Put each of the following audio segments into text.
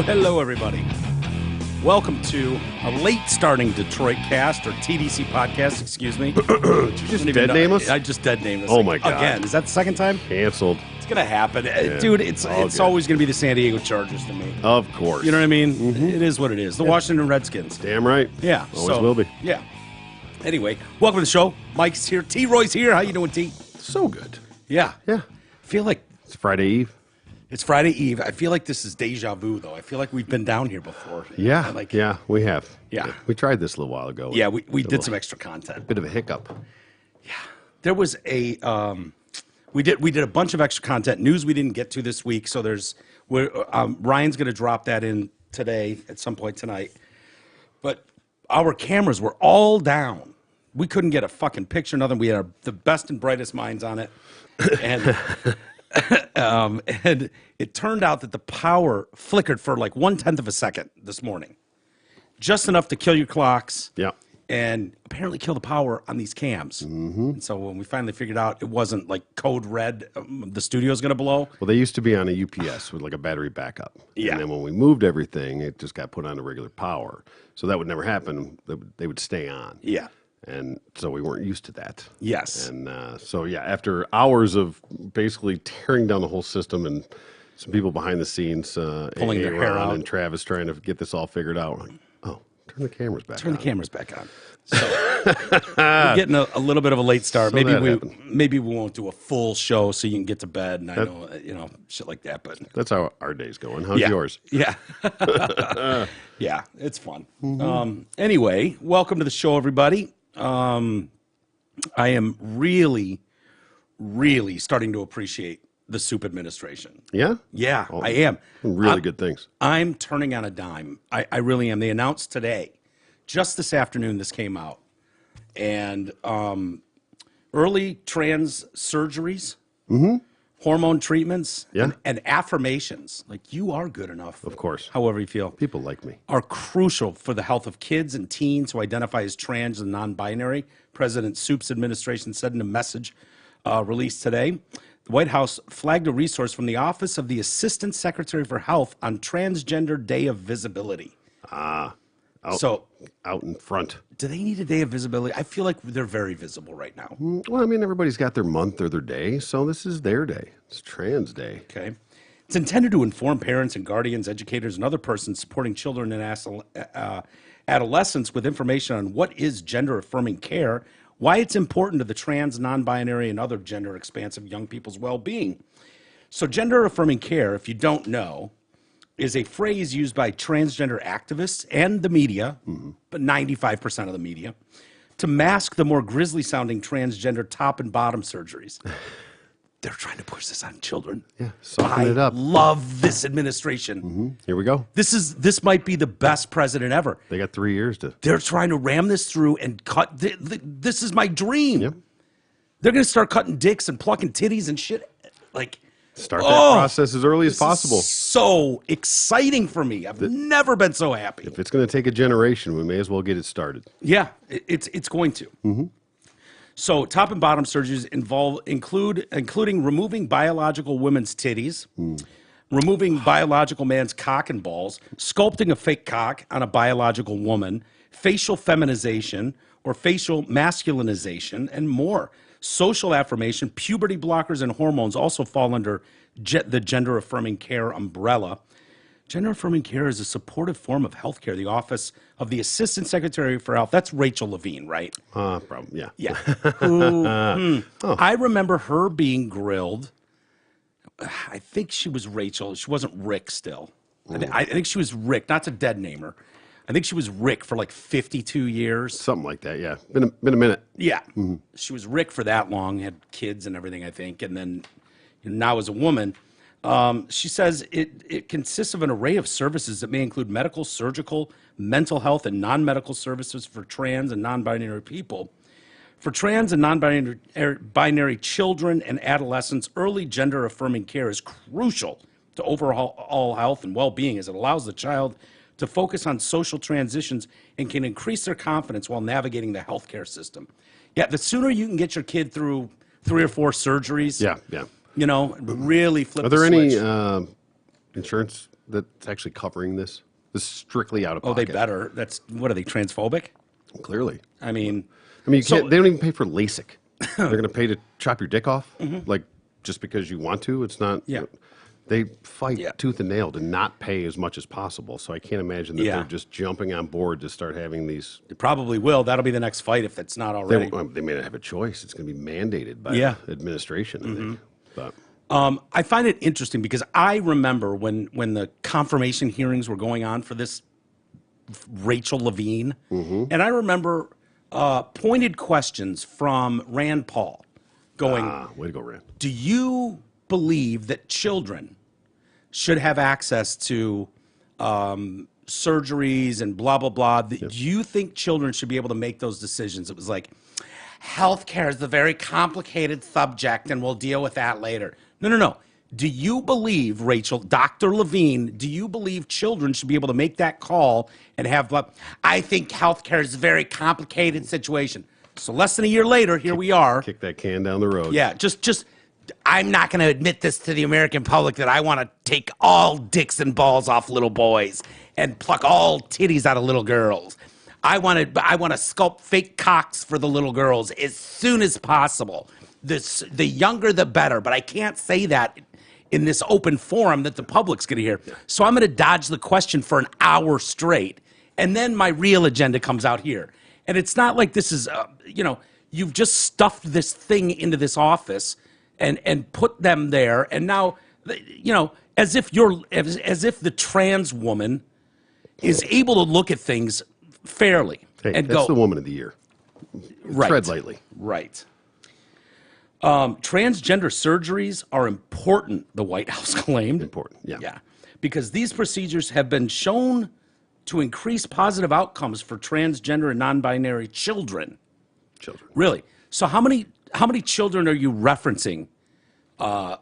Hello, everybody. Welcome to a late starting Detroit cast or TDC podcast, excuse me. Did you just dead name us? I just dead named us. Oh my God. Again, is that the second time? Canceled. It's going to happen. Yeah, Dude, it's good. always going to be the San Diego Chargers to me. Of course. You know what I mean? It is what it is. The Washington Redskins. Damn right. Yeah. Always will be. Yeah. Anyway, welcome to the show. Mike's here. T-Roy's here. How you doing, T? So good. Yeah. Yeah. I feel like It's Friday Eve. it's Friday Eve. I feel like this is deja vu, though. I feel like we've been down here before. Yeah. Like, Yeah, we have. Yeah. We tried this a little while ago. Yeah, we did A some extra content. bit of a hiccup. There was a we did a bunch of extra content news we didn't get to this week. So Ryan's going to drop that in today at some point tonight. But our cameras were all down. We couldn't get a fucking picture. Nothing. We had the best and brightest minds on it, and and it turned out that the power flickered for like 1/10 of a second this morning, just enough to kill your clocks. Yeah. And apparently kill the power on these cams. And so when we finally figured out it wasn't like code red, the studio's going to blow. Well, they used to be on a UPS with like a battery backup. Yeah. And then when we moved everything, it just got put on a regular power. So that would never happen. They would stay on. Yeah. And so we weren't used to that. Yes. And so, yeah, after hours of basically tearing down the whole system and some people behind the snes, Pulling their hair Aaron out. and Travis trying to get this all figured out, we're like, oh, turn the cameras back Turn on. the cameras back on. So we're getting a little bit of a late start. So Maybe that we happened. maybe we won't do a full show so you can get to bed. And I know shit like that, but That's how our day's going. How's yeah. yours? Yeah. Yeah, it's fun. Anyway, welcome to the show, everybody. I am really, really starting to appreciate the soup administration. Yeah? Yeah, I am. Really good things. I'm turning on a dime. I really am. They announced today, just this afternoon, this came out. And early trans surgeries, hormone treatments, Yeah. and affirmations, like you are good enough. Of course. However you feel. People like me. Are crucial for the health of kids and teens who identify as trans and non-binary. President Soup's administration said in a message released today. The White House flagged a resource from the Office of the Assistant Secretary for Health on Transgender Day of Visibility. Out in front. Do they need a day of visibility? I feel like they're very visible right now. Well, I mean, everybody's got their month or their day, so this is their day. It's Trans Day. Okay. It's intended to inform parents and guardians, educators, and other persons supporting children and adolescents with information on what is gender-affirming care, why it's important to the trans, non-binary, and other gender-expansive young people's well-being. So gender-affirming care, if you don't know, is a phrase used by transgender activists and the media, but 95% of the media, to mask the more grisly-sounding transgender top and bottom surgeries. They're trying to push this on children. Yeah, soften it up. Love this administration. Here we go. This might be the best president ever. They got 3 years to. They're trying to ram this through and cut. This is my dream. Yep. They're going to start cutting dicks and plucking titties and shit. Like, Start that process as early as possible. So exciting for me. I've never been so happy. If it's going to take a generation, we may as well get it started. Yeah, it's going to. So top and bottom surgeries including removing biological women's titties, removing biological man's cock and balls, sculpting a fake cock on a biological woman, facial feminization or facial masculinization, and more. Social affirmation, puberty blockers, and hormones also fall under the gender-affirming care umbrella. Gender-affirming care is a supportive form of healthcare. The Office of the Assistant Secretary for Health, that's Rachel Levine, right? Problem, yeah. Yeah. I remember her being grilled. I think she was Rachel. She wasn't Rick still. I think she was Rick, not to dead name her. I think she was Rick for like 52 years. Something like that, yeah. Been a minute. Yeah. She was Rick for that long, had kids and everything, I think. And then now as a woman, she says it consists of an array of services that may include medical, surgical, mental health, and non-medical services for trans and non-binary people. For trans and non-binary children and adolescents, early gender-affirming care is crucial to overall health and well-being as it allows the child to focus on social transitions and can increase their confidence while navigating the healthcare system. Yeah, the sooner you can get your kid through 3 or 4 surgeries, Yeah. really flip Are the there any switch. insurance that's actually covering this? This is strictly out of Oh, pocket. they better. That's what are they, transphobic? Clearly. I mean, You so- can't. They don't even pay for LASIK. They're going to pay to chop your dick off, like just because you want to. It's not. Yeah. They fight Yeah. tooth and nail to not pay as much as possible. So I can't imagine that Yeah. they're just jumping on board to start having these. They probably will. That'll be the next fight if it's not They, already. they may not have a choice. It's going to be mandated by Yeah. the administration. I think. But I find it interesting because I remember when the confirmation hearings were going on for this Rachel Levine, and I remember pointed questions from Rand Paul going, way to go, Rand. do you believe that children should have access to surgeries and blah, blah, blah? Do you think children should be able to make those decisions? It was like, healthcare is a very complicated subject and we'll deal with that later. No. Do you believe, Rachel, Dr. Levine, do you believe children should be able to make that call and have, I think healthcare is a very complicated situation. So less than a year later, here we are. Kick that can down the road. Yeah, just I'm not going to admit this to the American public that I want to take all dicks and balls off little boys and pluck all titties out of little girls. I want to sculpt fake cocks for the little girls as soon as possible. The younger, the better. But I can't say that in this open forum that the public's going to hear. So I'm going to dodge the question for an hour straight. And then my real agenda comes out here. And it's not like this is, you've just stuffed this thing into this office and put them there. And now, as if the trans woman is able to look at things fairly Hey, and that's go, the woman of the year. right, Tread lightly. Right. Transgender surgeries are important, the White House claimed. Important, yeah. Yeah. Because these procedures have been shown to increase positive outcomes for transgender and non-binary children. Children. Really? So how many children are you referencing? The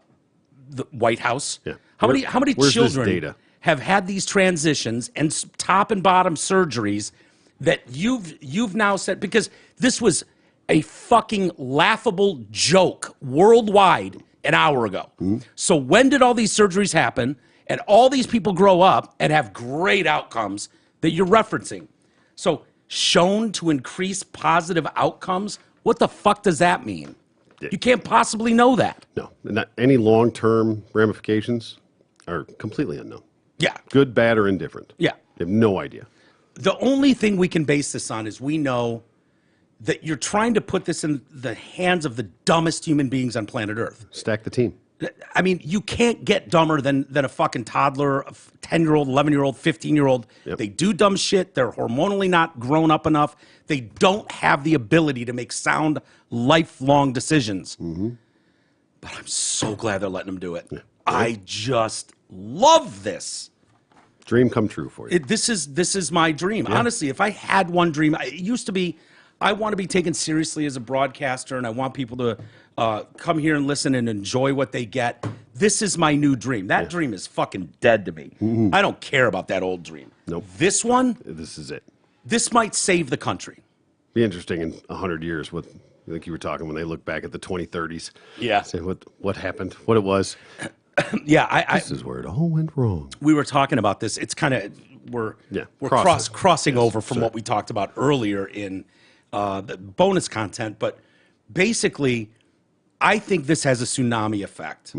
White House? Yeah. How many Where's this children data? have had these transitions and top and bottom surgeries that you've now said, because this was a fucking laughable joke worldwide an hour ago. So when did all these surgeries happen and all these people grow up and have great outcomes that you're referencing? So shown to increase positive outcomes, what the fuck does that mean? You can't possibly know that. No, not any long-term ramifications are completely unknown. Yeah. Good, bad, or indifferent. Yeah. You have no idea. The only thing we can base this on is we know that you're trying to put this in the hands of the dumbest human beings on planet Earth. Stack the team. I mean, you can't get dumber than a fucking toddler, a 10-year-old, 11-year-old, 15-year-old. Yep. They do dumb shit. They're hormonally not grown up enough. They don't have the ability to make sound, lifelong decisions. But I'm so glad they're letting them do it. Yeah. I just love this. Dream come true for you. This is my dream. Honestly, if I had one dream, it used to be, I want to be taken seriously as a broadcaster, and I want people to come here and listen and enjoy what they get. This is my new dream. That dream is fucking dead to me. I don't care about that old dream. Nope. This one, This is it. this might save the country. Be interesting in 100 years. What I think you were talking when they look back at the 2030s. Yeah. Say what happened, what it was. Yeah, This is where it all went wrong. we were talking about this. It's kind of we're crossing over from what we talked about earlier in the bonus content, but basically, I think this has a tsunami effect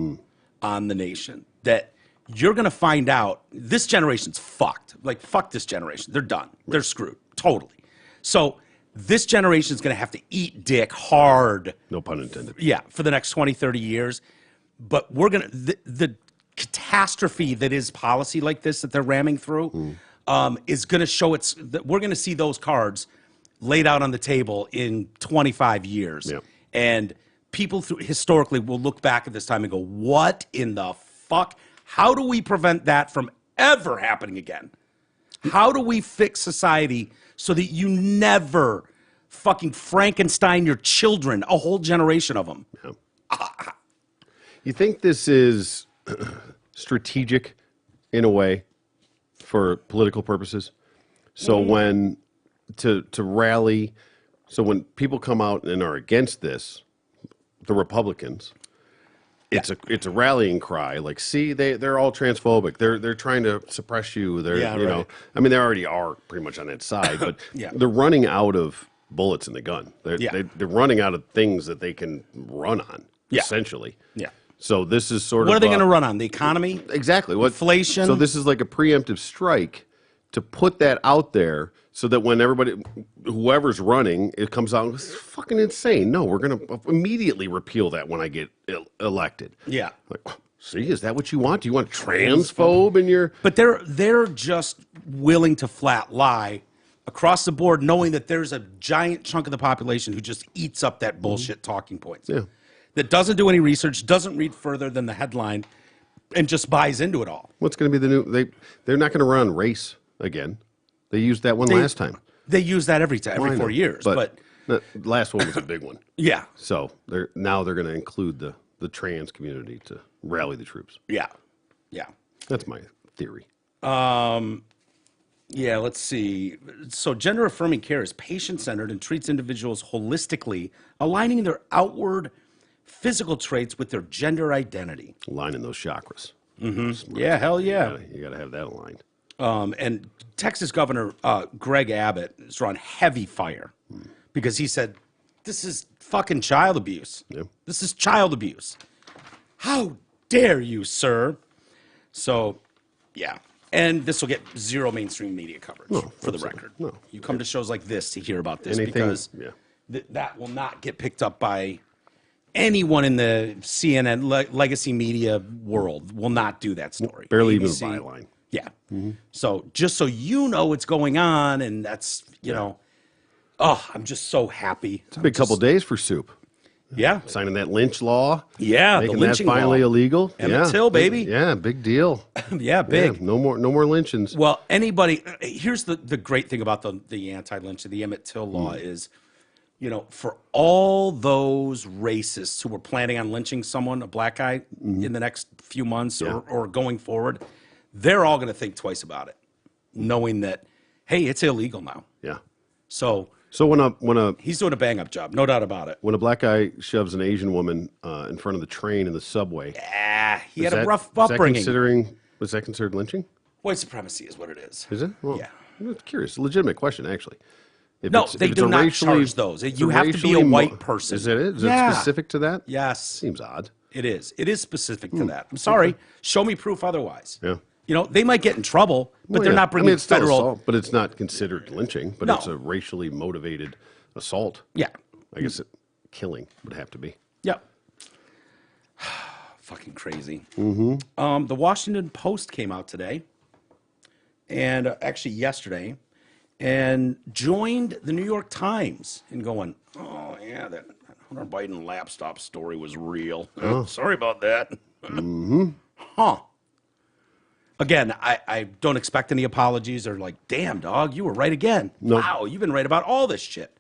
on the nation. That you're going to find out this generation's fucked. Like fuck this generation. They're done. They're screwed totally. So this generation is going to have to eat dick hard. No pun intended. Yeah, for the next 20, 30 years. But we're going to, the catastrophe that is policy like this that they're ramming through is going to show we're going to see those cards laid out on the table in 25 years. Yeah. And people historically will look back at this time and go, what in the fuck? How do we prevent that from ever happening again? How do we fix society so that you never fucking Frankenstein your children, a whole generation of them? Yeah. You think this is strategic in a way for political purposes? So when to rally, so when people come out and are against this, the Republicans, it's a rallying cry. Like, see, they're all transphobic. They're trying to suppress you. They're Yeah, you know, right. I mean, they already are pretty much on that side, but Yeah. they're running out of bullets in the gun. Yeah. They're running out of things that they can run on. Yeah. Essentially. Yeah. So this is sort of What are they going to run on? The economy? exactly what Inflation? So this is like a preemptive strike to put that out there so that when whoever's running, it comes out, it's fucking insane. No, we're going to immediately repeal that when I get elected. Yeah. Like, see, is that what you want? Do you want transphobe in your? But they're just willing to flat lie across the board, knowing that there's a giant chunk of the population who just eats up that bullshit talking points. Yeah. That doesn't do any research, doesn't read further than the headline, and just buys into it all. What's going to be the new? They're not going to run race again. They used that one last time. They use that every 4 years, but the last one was a big one. yeah, So they're going to include the trans community to rally the troops. yeah. That's my theory. Yeah, let's see. So gender affirming care is patient-centered and treats individuals holistically, aligning their outward physical traits with their gender identity. Aligning those chakras. Yeah, hell yeah. You got to have that aligned. And Texas Governor Greg Abbott is drawn heavy fire because he said, this is fucking child abuse. Yeah. This is child abuse. How dare you, sir? So, yeah. And this will get zero mainstream media coverage, for the record. No. You come to shows like this to hear about this Anything- because yeah. that will not get picked up by anyone in the CNN legacy media world. Will not do that story. Barely even a ABC. byline. Yeah. So just so you know what's going on, and that's, you know, I'm just so happy. It's a big couple days for Soup. Yeah. Signing that lynch law. Yeah, the Making that lynching finally law. illegal. Emmett Till, baby. Yeah, big deal. Yeah, big. Yeah, no more lynchings. Well, anybody, here's the great thing about the anti-lynch, the Emmett Till law is, you know, for all those racists who were planning on lynching someone, a black guy, in the next few months or going forward, they're all going to think twice about it, knowing that, hey, it's illegal now. Yeah. So when a he's doing a bang-up job, no doubt about it. when a black guy shoves an Asian woman in front of the train in the subway, He had a rough was upbringing. Was that considered lynching? White supremacy is what it is. Is it? Well, Yeah. I'm curious. Legitimate question, actually. If No, it's- they if it's do a not racially- charge those. it's You a have to be a racially white person. Is it? Is Yeah. it specific to that? Yes, Seems odd. it is. It is specific to that. I'm sorry. Show me proof otherwise. Yeah. You know, they might get in trouble, but Well, they're yeah. not bringing it's still federal. assault, but it's not considered lynching. But No. it's a racially motivated assault. Yeah. I guess killing would have to be. Yep. Fucking crazy. The Washington Post came out today, and actually yesterday, and joined the New York Times in going, oh, yeah, that Hunter Biden laptop story was real. Sorry about that. Huh. Again, I don't expect any apologies or like, damn, dog, you were right again. Nope. Wow, you've been right about all this shit.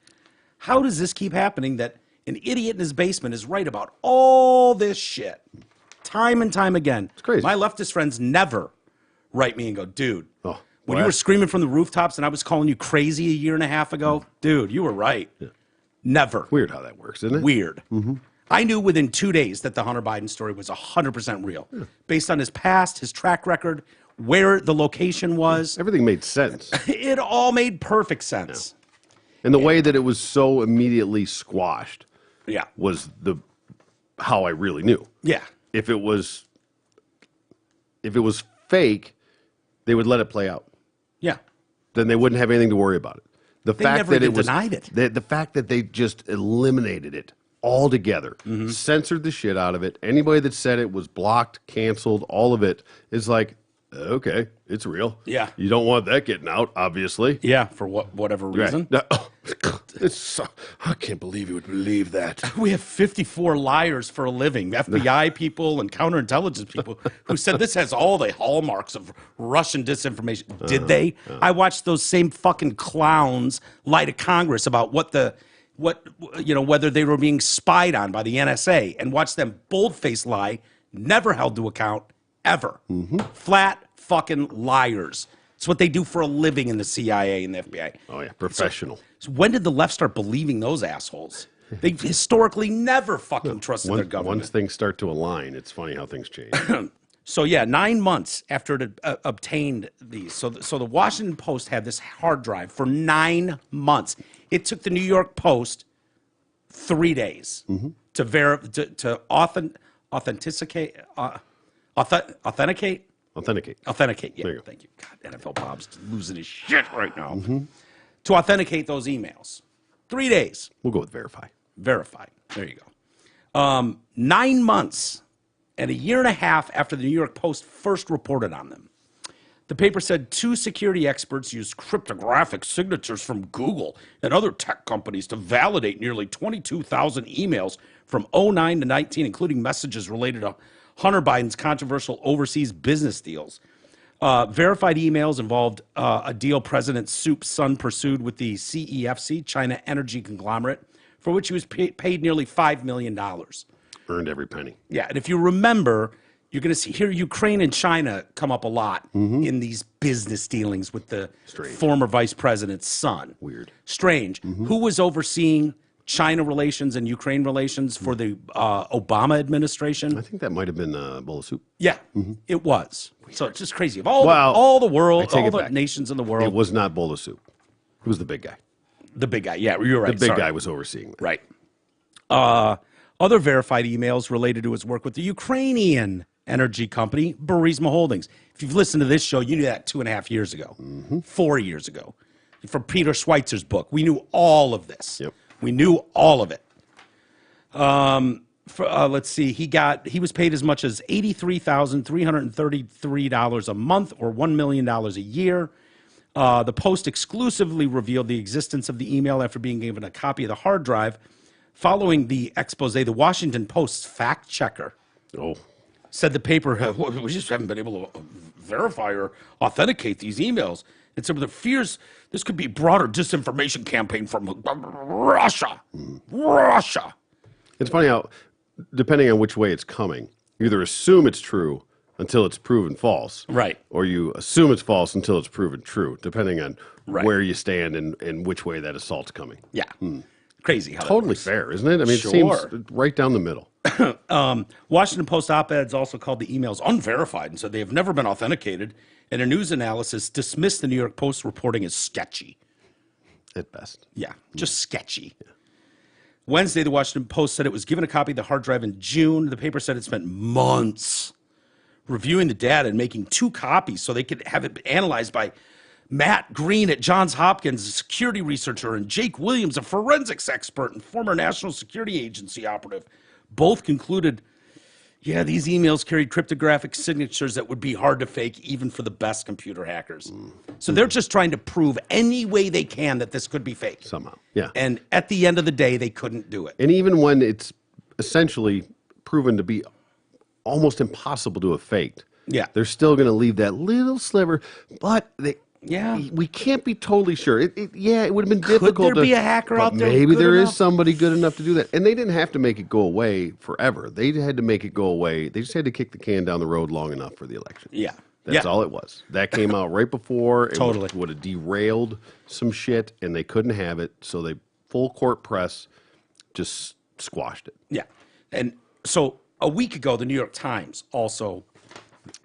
How does this keep happening that an idiot in his basement is right about all this shit? Time and time again. It's crazy. My leftist friends never write me and go, dude, when you well, were screaming from the rooftops and I was calling you crazy a year and a half ago, dude, you were right. Never. Weird how that works, isn't it? Weird. I knew within 2 days that the Hunter Biden story was 100% real. Based on his past, his track record, where the location was. Everything made sense. It all made perfect sense. And the way that it was so immediately squashed Yeah. was how I really knew. Yeah. If it was fake, they would let it play out. Yeah. Then they wouldn't have anything to worry about it. The They fact never that even it was denied it. The fact that they just eliminated it altogether, censored the shit out of it. Anybody that said it was blocked, canceled, all of it is like, okay, it's real. Yeah. You don't want that getting out, obviously. Yeah, for whatever reason. Right. I can't believe you would believe that. We have 54 liars for a living, FBI people and counterintelligence people who said this has all the hallmarks of Russian disinformation. Did they? I watched those same fucking clowns lie to Congress about whether they were being spied on by the NSA, and watched them bold-faced lie, never held to account, ever. Flat fucking liars. It's what they do for a living in the CIA and the FBI. Oh, yeah, professional. So when did the left start believing those assholes? They've historically never fucking trusted their government. Once things start to align, it's funny how things change. So yeah, 9 months after it had, obtained these. So the Washington Post had this hard drive for 9 months. It took the New York Post 3 days to authenticate. Authenticate. Yeah, There you go. thank you. God, NFL Bob's losing his shit right now. To authenticate those emails, 3 days. We'll go with verify. Verify. There you go. 9 months and a year and a half after the New York Post first reported on them. The paper said 2 security experts used cryptographic signatures from Google and other tech companies to validate nearly 22,000 emails from 09 to 19, including messages related to Hunter Biden's controversial overseas business deals. Verified emails involved a deal President Soup's son pursued with the CEFC, China Energy Conglomerate, for which he was paid nearly $5 million. Earned every penny. Yeah, and if you remember, you're going to hear Ukraine and China come up a lot in these business dealings with the former vice president's son. Weird. Strange. Who was overseeing China relations and Ukraine relations for the Obama administration? I think that might have been a bowl of soup. Yeah, it was. So it's just crazy. Of all the world, all the nations in the world. It was not bowl of soup. It was the big guy. The big guy. Yeah, you're right. The big guy was overseeing that. Right. Other verified emails related to his work with the Ukrainian energy company, Burisma Holdings. If you've listened to this show, you knew that 2.5 years ago, 4 years ago. From Peter Schweitzer's book, we knew all of this. Yep. We knew all of it. Let's see. He was paid as much as $83,333 a month, or $1 million a year. The Post exclusively revealed the existence of the email after being given a copy of the hard drive. Following the expose, the Washington Post's fact checker said the paper, we just haven't been able to verify or authenticate these emails. And some of the fears this could be a broader disinformation campaign from Russia. Russia. It's funny how, depending on which way it's coming, you either assume it's true until it's proven false. Right. Or you assume it's false until it's proven true, depending on Right. where you stand and which way that assault's coming. Yeah. Crazy how Totally fair, isn't it? I mean, Sure. it seems right down the middle. Washington Post op-eds also called the emails unverified and said they have never been authenticated, and a news analysis dismissed the New York Post reporting as sketchy. At best. Yeah, just sketchy. Yeah. Wednesday, the Washington Post said it was given a copy of the hard drive in June. The paper said it spent months reviewing the data and making 2 copies so they could have it analyzed by Matt Green at Johns Hopkins, a security researcher, and Jake Williams, a forensics expert and former National Security Agency operative. Both concluded, yeah, these emails carried cryptographic signatures that would be hard to fake even for the best computer hackers. So they're just trying to prove any way they can that this could be fake. Somehow, yeah. And at the end of the day, they couldn't do it. And even when it's essentially proven to be almost impossible to have faked, Yeah. they're still going to leave that little sliver. But we can't be totally sure. It would have been difficult. there be a hacker but out there maybe good there is enough? somebody good enough to do that. And they didn't have to make it go away forever. They had to make it go away. They just had to kick the can down the road long enough for the election. Yeah. That's all it was. That came out right before. It Totally. would have derailed some shit, and they couldn't have it. So they full court press just squashed it. Yeah. And so a week ago, the New York Times also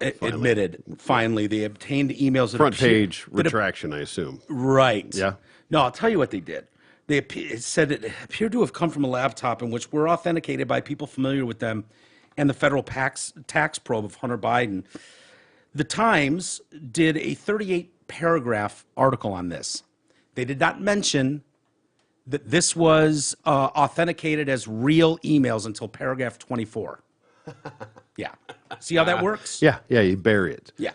admitted, finally, they obtained emails that Front page retraction, I assume. Right. Yeah. No, I'll tell you what they did. It said it appeared to have come from a laptop in which were authenticated by people familiar with them and the federal tax probe of Hunter Biden. The Times did a 38-paragraph article on this. They did not mention that this was authenticated as real emails until paragraph 24. Yeah. See how that works? Yeah, you bury it. Yeah.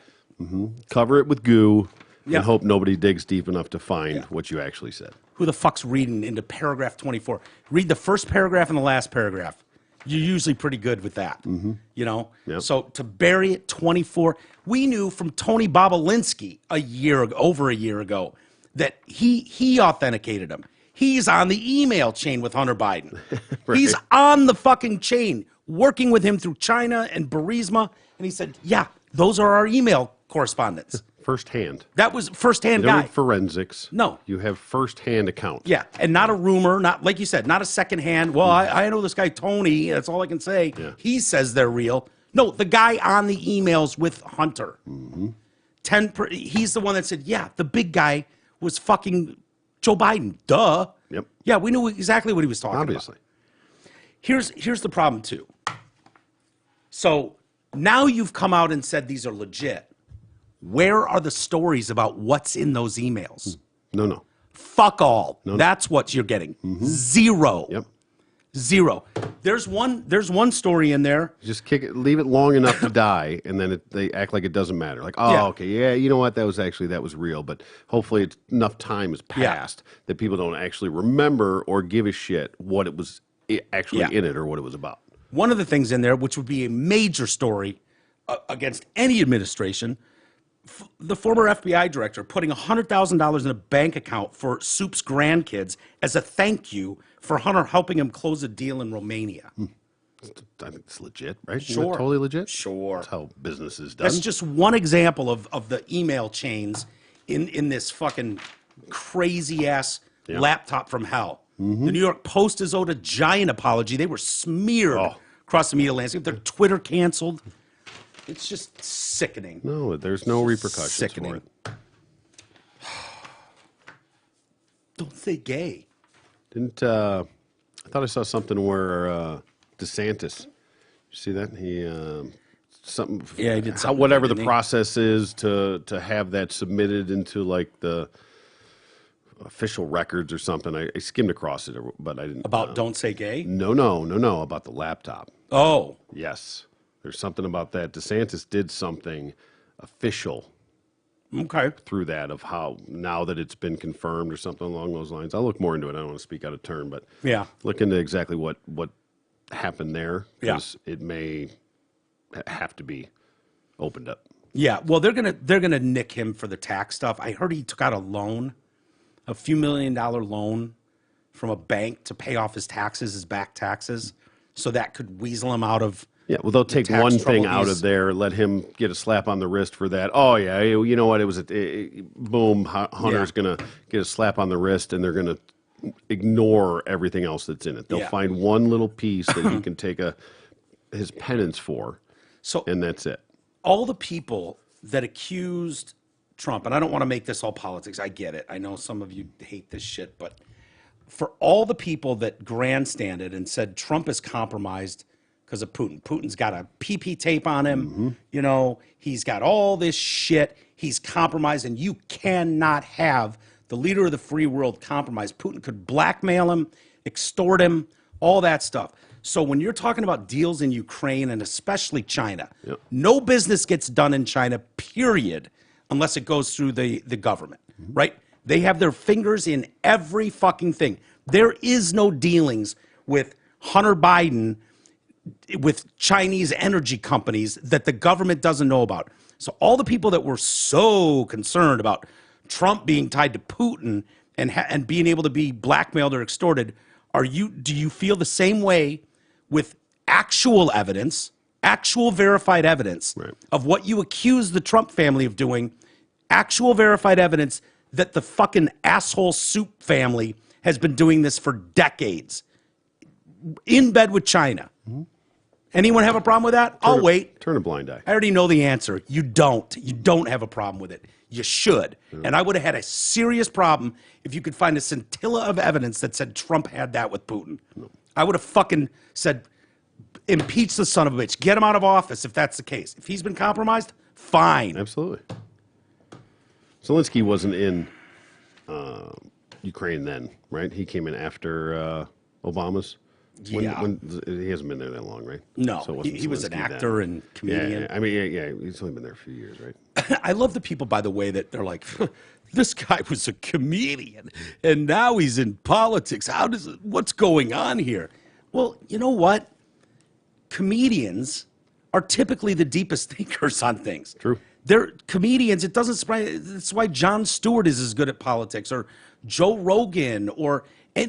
Cover it with goo Yeah. and hope nobody digs deep enough to find what you actually said. Who the fuck's reading into paragraph 24? Read the first paragraph and the last paragraph. You're usually pretty good with that, you know? Yep. So to bury it 24, we knew from Tony Bobolinsky over a year ago, that he authenticated him. He's on the email chain with Hunter Biden. Right. He's on the fucking chain, working with him through China and Burisma. And he said, yeah, those are our email correspondents. firsthand. That was firsthand You don't guy. need forensics. No. You have firsthand account. Yeah, and not a rumor, not like you said, not a secondhand. Well, I know this guy Tony. That's all I can say. Yeah. He says they're real. No, the guy on the emails with Hunter. He's the one that said, yeah, the big guy was fucking Joe Biden. Duh. Yep. Yeah, we knew exactly what he was talking Obviously. about. Here's the problem too. So now you've come out and said these are legit. Where are the stories about what's in those emails? No. Fuck all. That's what you're getting. Zero. Yep. Zero. There's one story in there. Just kick it, leave it long enough to die, and then they act like it doesn't matter. Like, oh, Yeah. okay, yeah, you know what? That was real. But hopefully, enough time has passed that people don't actually remember or give a shit what it was actually Yeah. in it or what it was about. One of the things in there, which would be a major story against any administration, the former FBI director putting $100,000 in a bank account for Soup's grandkids as a thank you for Hunter helping him close a deal in Romania. I think it's legit, right? Isn't Sure. that totally legit. Sure. That's how business is done. That's just one example of the email chains in this fucking crazy ass laptop from hell. The New York Post is owed a giant apology. They were smeared across the media landscape. Their Twitter canceled. It's just sickening. No, there's no repercussions Sickening. for it. Don't say gay. Didn't I thought I saw something where DeSantis, you see that he something Yeah, he did something, whatever the didn't he? process is to have that submitted into like the official records or something. I skimmed across it, but I didn't. About don't say gay? No, about the laptop. Oh. Yes, there's something about that. DeSantis did something official Okay. through that of how now that it's been confirmed or something along those lines. I'll look more into it. I don't want to speak out of turn, but Yeah. look into exactly what happened there Yeah. because it may have to be opened up. Yeah. Well, they're gonna nick him for the tax stuff. I heard he took out a loan, a few $1 million loan from a bank to pay off his taxes, his back taxes, so that could weasel him out of. Yeah, well, they'll take tax one thing trouble out he's- of there, let him get a slap on the wrist for that. Oh, yeah, you know what? It was boom, Hunter's going to get a slap on the wrist, and they're going to ignore everything else that's in it. They'll Yeah. find one little piece that he can take his penance for, So and that's it. all the people that accused Trump, and I don't want to make this all politics. I get it. I know some of you hate this shit, but for all the people that grandstanded and said Trump is compromised because of Putin. Putin's got a PP tape on him. You know, he's got all this shit. He's compromised, and you cannot have the leader of the free world compromised. Putin could blackmail him, extort him, all that stuff. So when you're talking about deals in Ukraine and especially China, no business gets done in China, period, unless it goes through the government, right? They have their fingers in every fucking thing. There is no dealings with Hunter Biden with Chinese energy companies that the government doesn't know about. So all the people that were so concerned about Trump being tied to Putin and being able to be blackmailed or extorted, do you feel the same way with actual evidence, actual verified evidence of what you accuse the Trump family of doing, actual verified evidence that the fucking asshole Soup family has been doing this for decades in bed with China? Anyone have a problem with that? I'll wait. Turn a blind eye. I already know the answer. You don't. You don't have a problem with it. You should. And I would have had a serious problem if you could find a scintilla of evidence that said Trump had that with Putin. I would have fucking said, impeach the son of a bitch. Get him out of office if that's the case. If he's been compromised, fine. Absolutely. Zelensky wasn't in Ukraine then, right? He came in after Obama's. Yeah. He hasn't been there that long, right? No, So it wasn't he was an Zelensky then. actor and comedian. Yeah, I mean, yeah, he's only been there a few years, right? I love the people, by the way, that they're like, this guy was a comedian and now he's in politics. What's going on here? Well, you know what? Comedians are typically the deepest thinkers on things. True. They're comedians. It doesn't surprise. That's why Jon Stewart is as good at politics, or Joe Rogan, or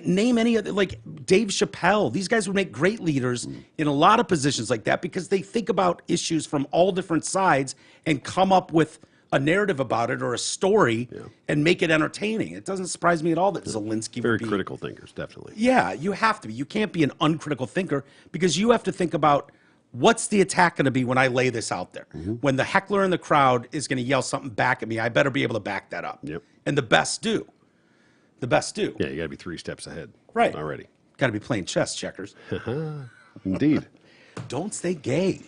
name any other, like Dave Chappelle. These guys would make great leaders in a lot of positions like that because they think about issues from all different sides and come up with a narrative about it or a story and make it entertaining. It doesn't surprise me at all that Zelensky Very would be. critical thinkers, definitely. Yeah, you have to be. You can't be an uncritical thinker because you have to think about what's the attack going to be when I lay this out there. When the heckler in the crowd is going to yell something back at me, I better be able to back that up. Yep. And the best do. The best do. Yeah, you got to be 3 steps ahead. Right. Already. Got to be playing chess, checkers. Indeed. Don't say gay.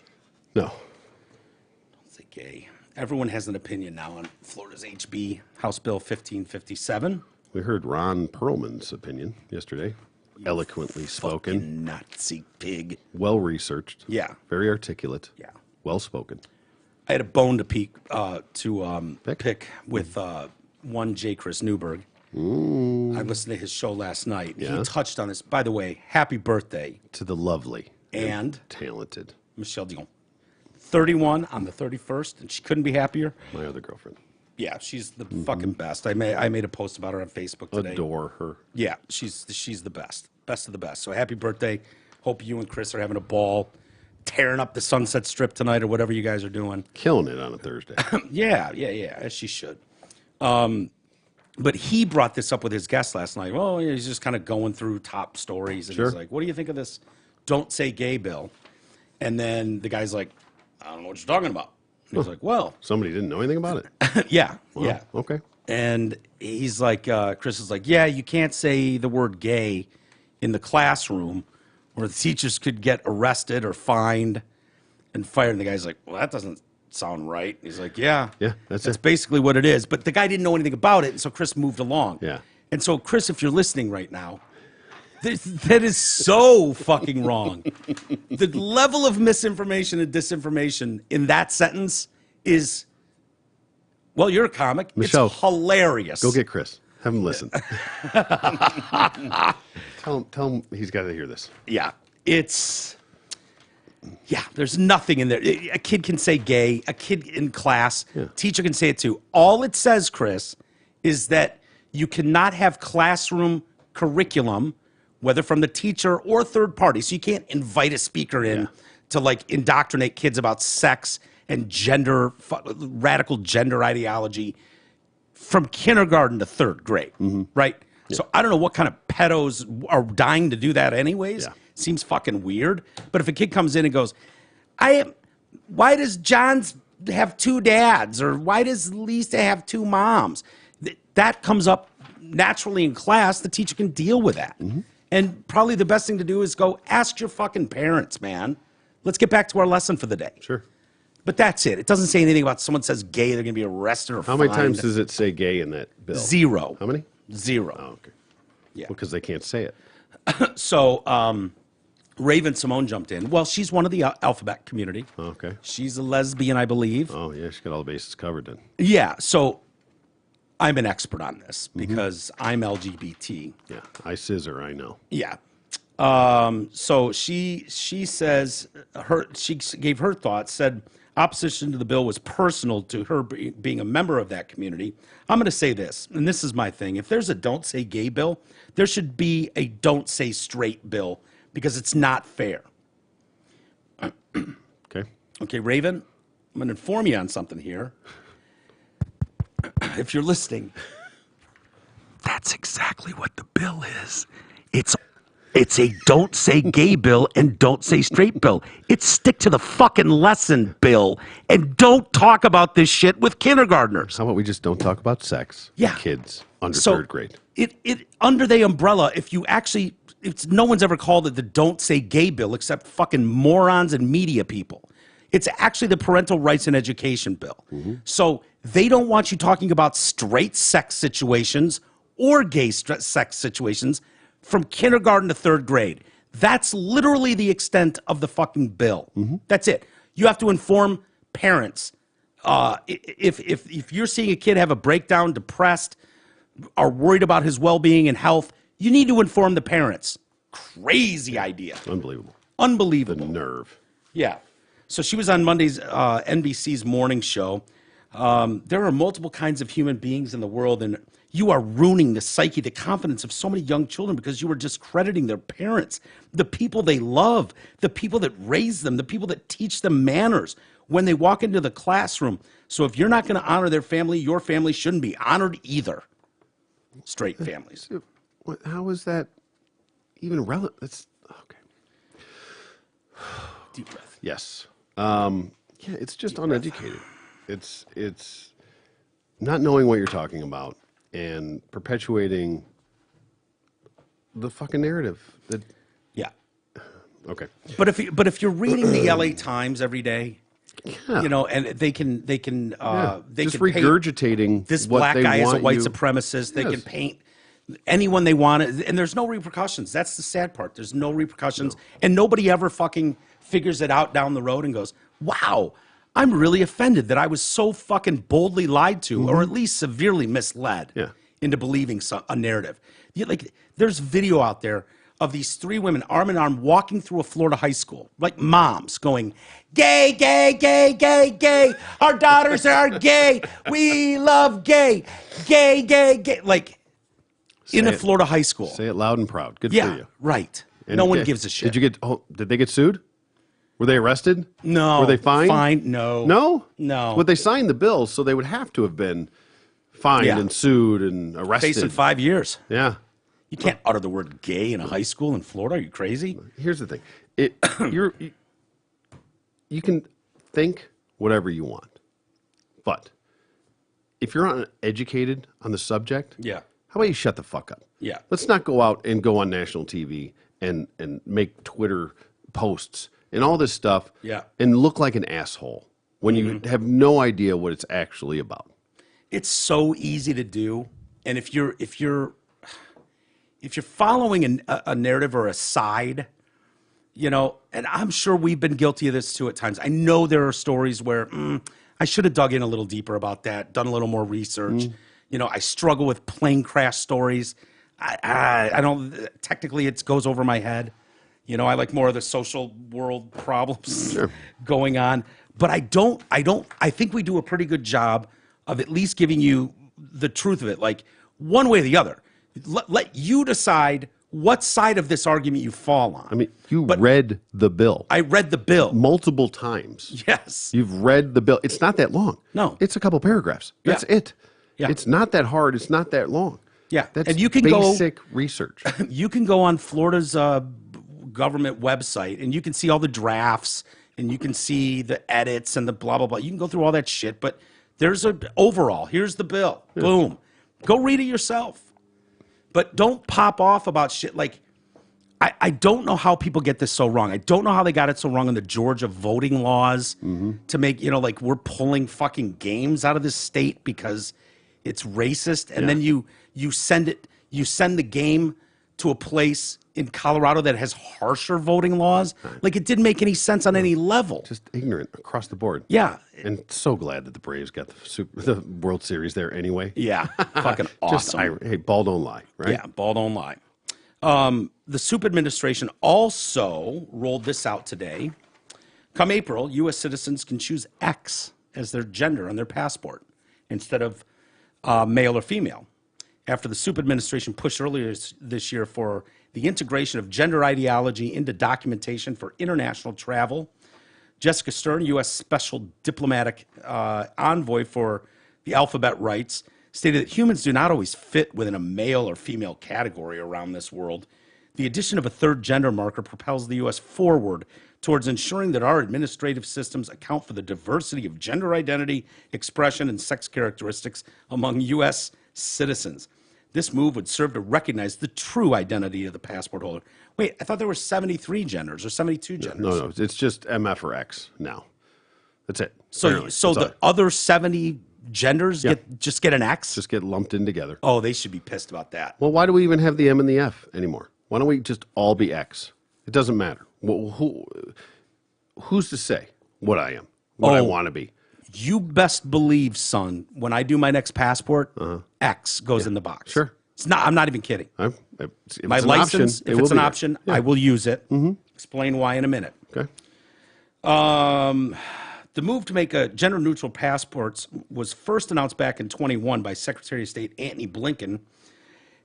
No. Don't say gay. Everyone has an opinion now on Florida's HB, House Bill 1557. We heard Ron Perlman's opinion yesterday. Eloquently spoken. Fucking Nazi pig. Well researched. Yeah. Very articulate. Yeah. Well spoken. I had a bone to pick with one J. Chris Newberg. I listened to his show last night. Yeah. He touched on this. By the way, happy birthday, To the lovely. and Talented. Michelle Dion. 31 on the 31st, and she couldn't be happier. My other girlfriend. Yeah, she's the fucking best. I made a post about her on Facebook today. Adore her. Yeah, she's the best of the best. So happy birthday! Hope you and Chris are having a ball, tearing up the Sunset Strip tonight or whatever you guys are doing. Killing it on a Thursday. Yeah, as she should. But he brought this up with his guest last night. Well, he's just kind of going through top stories, and Sure. he's like, "What do you think of this Don't Say Gay bill?" And then the guy's like, "I don't know what you're talking about." And he's like, "Well, Somebody didn't know anything about it? yeah, Wow. yeah." Okay. And he's like, Chris is like, "Yeah, you can't say the word gay in the classroom, or the teachers could get arrested or fined and fired." And the guy's like, "Well, that doesn't sound right." He's like, "Yeah, Yeah, that's it. basically what it is." But the guy didn't know anything about it, and so Chris moved along. Yeah. And so, Chris, if you're listening right now, that is so fucking wrong. The level of misinformation and disinformation in that sentence is, well, you're a comic. Michelle, it's hilarious. Go get Chris. Have him listen. Tell him he's got to hear this. Yeah, there's nothing in there. A kid can say gay, a kid in class, teacher can say it too. All it says, Chris, is that you cannot have classroom curriculum, whether from the teacher or third party. So you can't invite a speaker in to like indoctrinate kids about sex and gender, radical gender ideology from kindergarten to 3rd grade, right? Yeah. So I don't know what kind of pedos are dying to do that anyways. Yeah. Seems fucking weird. But if a kid comes in and goes, why does John's have 2 dads? Or why does Lisa have 2 moms? That comes up naturally in class. The teacher can deal with that. And probably the best thing to do is go ask your fucking parents, man. Let's get back to our lesson for the day. Sure. But that's it. It doesn't say anything about someone says gay, they're going to be arrested or How fined. many times does it say gay in that bill? 0. How many? 0. Oh, okay. Yeah. Because they can't say it. So Raven Simone jumped in. Well, she's one of the alphabet community. Oh, okay. She's a lesbian, I believe. Oh, yeah. She's got all the bases covered then. Yeah. So I'm an expert on this because I'm LGBT. Yeah. I scissor, I know. Yeah. So she says she gave her thoughts, said opposition to the bill was personal to her being a member of that community. I'm going to say this, and this is my thing. If there's a don't say gay bill, there should be a don't say straight bill because it's not fair. Okay. Okay, Raven, I'm going to inform you on something here. If you're listening, that's exactly what the bill is. It's a don't say gay bill and don't say straight bill. It's stick to the fucking lesson bill and don't talk about this shit with kindergartners. How about we just don't talk about sex with kids under 3rd grade? It under the umbrella, if you actually, no one's ever called it the don't say gay bill except fucking morons and media people. It's actually the parental rights and education bill. So they don't want you talking about straight sex situations or gay sex situations from kindergarten to 3rd grade. That's literally the extent of the fucking bill. That's it. You have to inform parents. If you're seeing a kid have a breakdown, depressed, are worried about his well-being and health, you need to inform the parents. Crazy idea. Unbelievable. Unbelievable. The nerve. Yeah. So she was on Monday's NBC's morning show. There are multiple kinds of human beings in the world, and You are ruining the psyche, the confidence of so many young children because you are discrediting their parents, the people they love, the people that raise them, the people that teach them manners when they walk into the classroom. So if you're not going to honor their family, your family shouldn't be honored either. Straight families. How is that even relevant? That's okay. Deep breath. Yes. Yeah, it's just uneducated. It's not knowing what you're talking about and perpetuating the fucking narrative. That Yeah. okay. But if you're reading the LA Times every day, Yeah. you know, and they can Yeah. they Just can paint regurgitating this what black they guy is a want white you- supremacist. They Yes. can paint anyone they want, and there's no repercussions. That's the sad part. There's no repercussions, and nobody ever fucking figures it out down the road and goes, "Wow, I'm really offended that I was so fucking boldly lied to, or at least severely misled Yeah. into believing a narrative." Like, there's video out there of these three women arm in arm walking through a Florida high school, like moms going, "Gay, gay, gay, gay, gay. Our daughters are gay. We love gay, gay, gay, gay." Like, in a it. Florida high school. Say it loud and proud. Good for Yeah, you. right. And No one gives a shit. Did you get? Oh, did they get sued? Were they arrested? No. Were they fined? Fined? No. No. No. But they signed the bill, so they would have to have been fined Yeah. and sued and arrested. Facing 5 years. Yeah. You can't utter the word gay in a high school in Florida. Are you crazy? Here's the thing. You can think whatever you want, but if you're uneducated on the subject, Yeah. how about you shut the fuck up? Yeah. Let's not go out and go on national TV and make Twitter posts and all this stuff. Yeah. And look like an asshole when you have no idea what it's actually about. It's so easy to do, and if you're following a narrative or a side, you know, and I'm sure we've been guilty of this too at times. I know there are stories where I should have dug in a little deeper about that, done a little more research. You know, I struggle with plane crash stories. I don't, technically it goes over my head. You know, I like more of the social world problems going on. But I think we do a pretty good job of at least giving you the truth of it, like one way or the other. Let you decide what side of this argument you fall on. I mean, you read the bill. I read the bill. Multiple times. Yes. You've read the bill. It's not that long. No. It's a couple paragraphs. That's Yeah. it. Yeah. It's not that hard. It's not that long. Yeah. That's And you can basic research. You can go on Florida's government website and you can see all the drafts and you can see the edits and the blah, blah, blah. You can go through all that shit, but there's a overall. Here's the bill. Yeah. Boom. Go read it yourself. But don't pop off about shit like, I don't know how people get this so wrong. I don't know how they got it so wrong in the Georgia voting laws to make, you know, like we're pulling fucking games out of this state because it's racist. And then you send the game to a place in Colorado that has harsher voting laws. Like, it didn't make any sense on any level. Just ignorant across the board. Yeah. And so glad that the Braves got the World Series there anyway. Yeah. Fucking awesome. Hey, ball don't lie, right? Yeah, ball don't lie. The Soup administration also rolled this out today. Come April, U.S. citizens can choose X as their gender on their passport instead of male or female. After the Soup administration pushed earlier this year for the integration of gender ideology into documentation for international travel, Jessica Stern, U.S. Special Diplomatic Envoy for the Alphabet Rights, stated that humans do not always fit within a male or female category around this world. The addition of a third gender marker propels the U.S. forward towards ensuring that our administrative systems account for the diversity of gender identity, expression, and sex characteristics among U.S. citizens. This move would serve to recognize the true identity of the passport holder. Wait, I thought there were 73 genders or 72 genders. No, it's just MF or X now. That's it. So Apparently. the That's all. other 70 genders just get an X? Just get lumped in together. Oh, they should be pissed about that. Well, why do we even have the M and the F anymore? Why don't we just all be X? It doesn't matter. Who's to say what I am, what I want to be? You best believe, son, when I do my next passport, X goes in the box. Sure. It's not. I'm not even kidding. If My it's an license, option, if it it's will an be there. option, I will use it. Explain why in a minute. Okay. The move to make a gender-neutral passports was first announced back in 21 by Secretary of State Antony Blinken.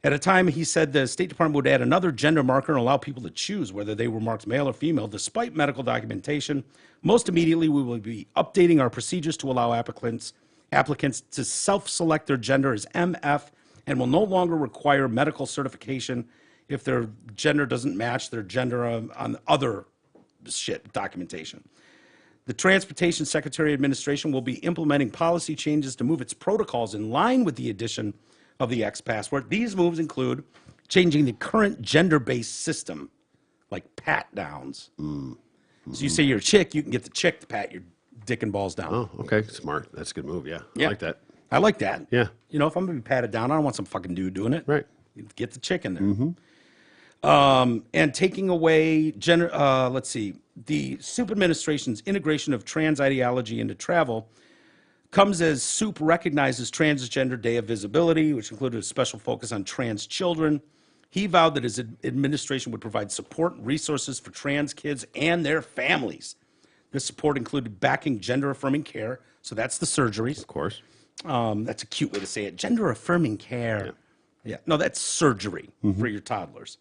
At a time, he said the State Department would add another gender marker and allow people to choose whether they were marked male or female, despite medical documentation. Most immediately, we will be updating our procedures to allow applicants to self-select their gender as MF and will no longer require medical certification if their gender doesn't match their gender on other shit documentation. The Transportation Secretary Administration will be implementing policy changes to move its protocols in line with the addition of the X passport. These moves include changing the current gender-based system, like pat downs. So you say you're a chick, you can get the chick to pat your dick and balls down. Oh, okay. Smart. That's a good move. Yeah. Yeah. I like that. I like that. Yeah. You know, if I'm going to be patted down, I don't want some fucking dude doing it. Right. Get the chick in there. And taking away gender, the SOUP administration's integration of trans ideology into travel comes as SOUP recognizes Transgender Day of Visibility, which included a special focus on trans children. He vowed that his administration would provide support and resources for trans kids and their families. This support included backing gender-affirming care, so that's the surgeries. Of course. That's a cute way to say it. Gender-affirming care. Yeah. No, that's surgery for your toddlers.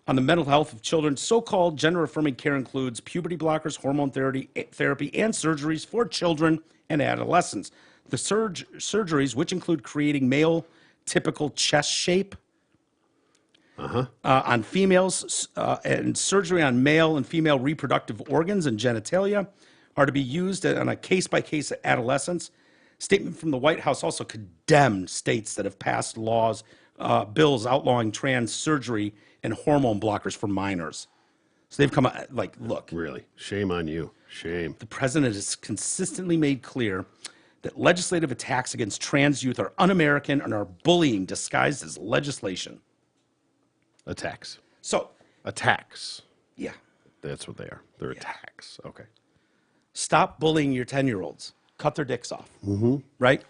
On the mental health of children, so-called gender-affirming care includes puberty blockers, hormone therapy, and surgeries for children and adolescents. The surgeries, which include creating male typical chest shape on females and surgery on male and female reproductive organs and genitalia, are to be used on a case-by-case adolescents. Statement from the White House also condemned states that have passed laws, bills outlawing trans surgery and hormone blockers for minors. So they've come out like, look. Really? Shame on you. Shame. The president has consistently made clear that legislative attacks against trans youth are un-American and are bullying disguised as legislation. Attacks. So, Attacks. yeah. That's what they are. They're attacks. Okay. Stop bullying your 10-year-olds. Cut their dicks off. Right?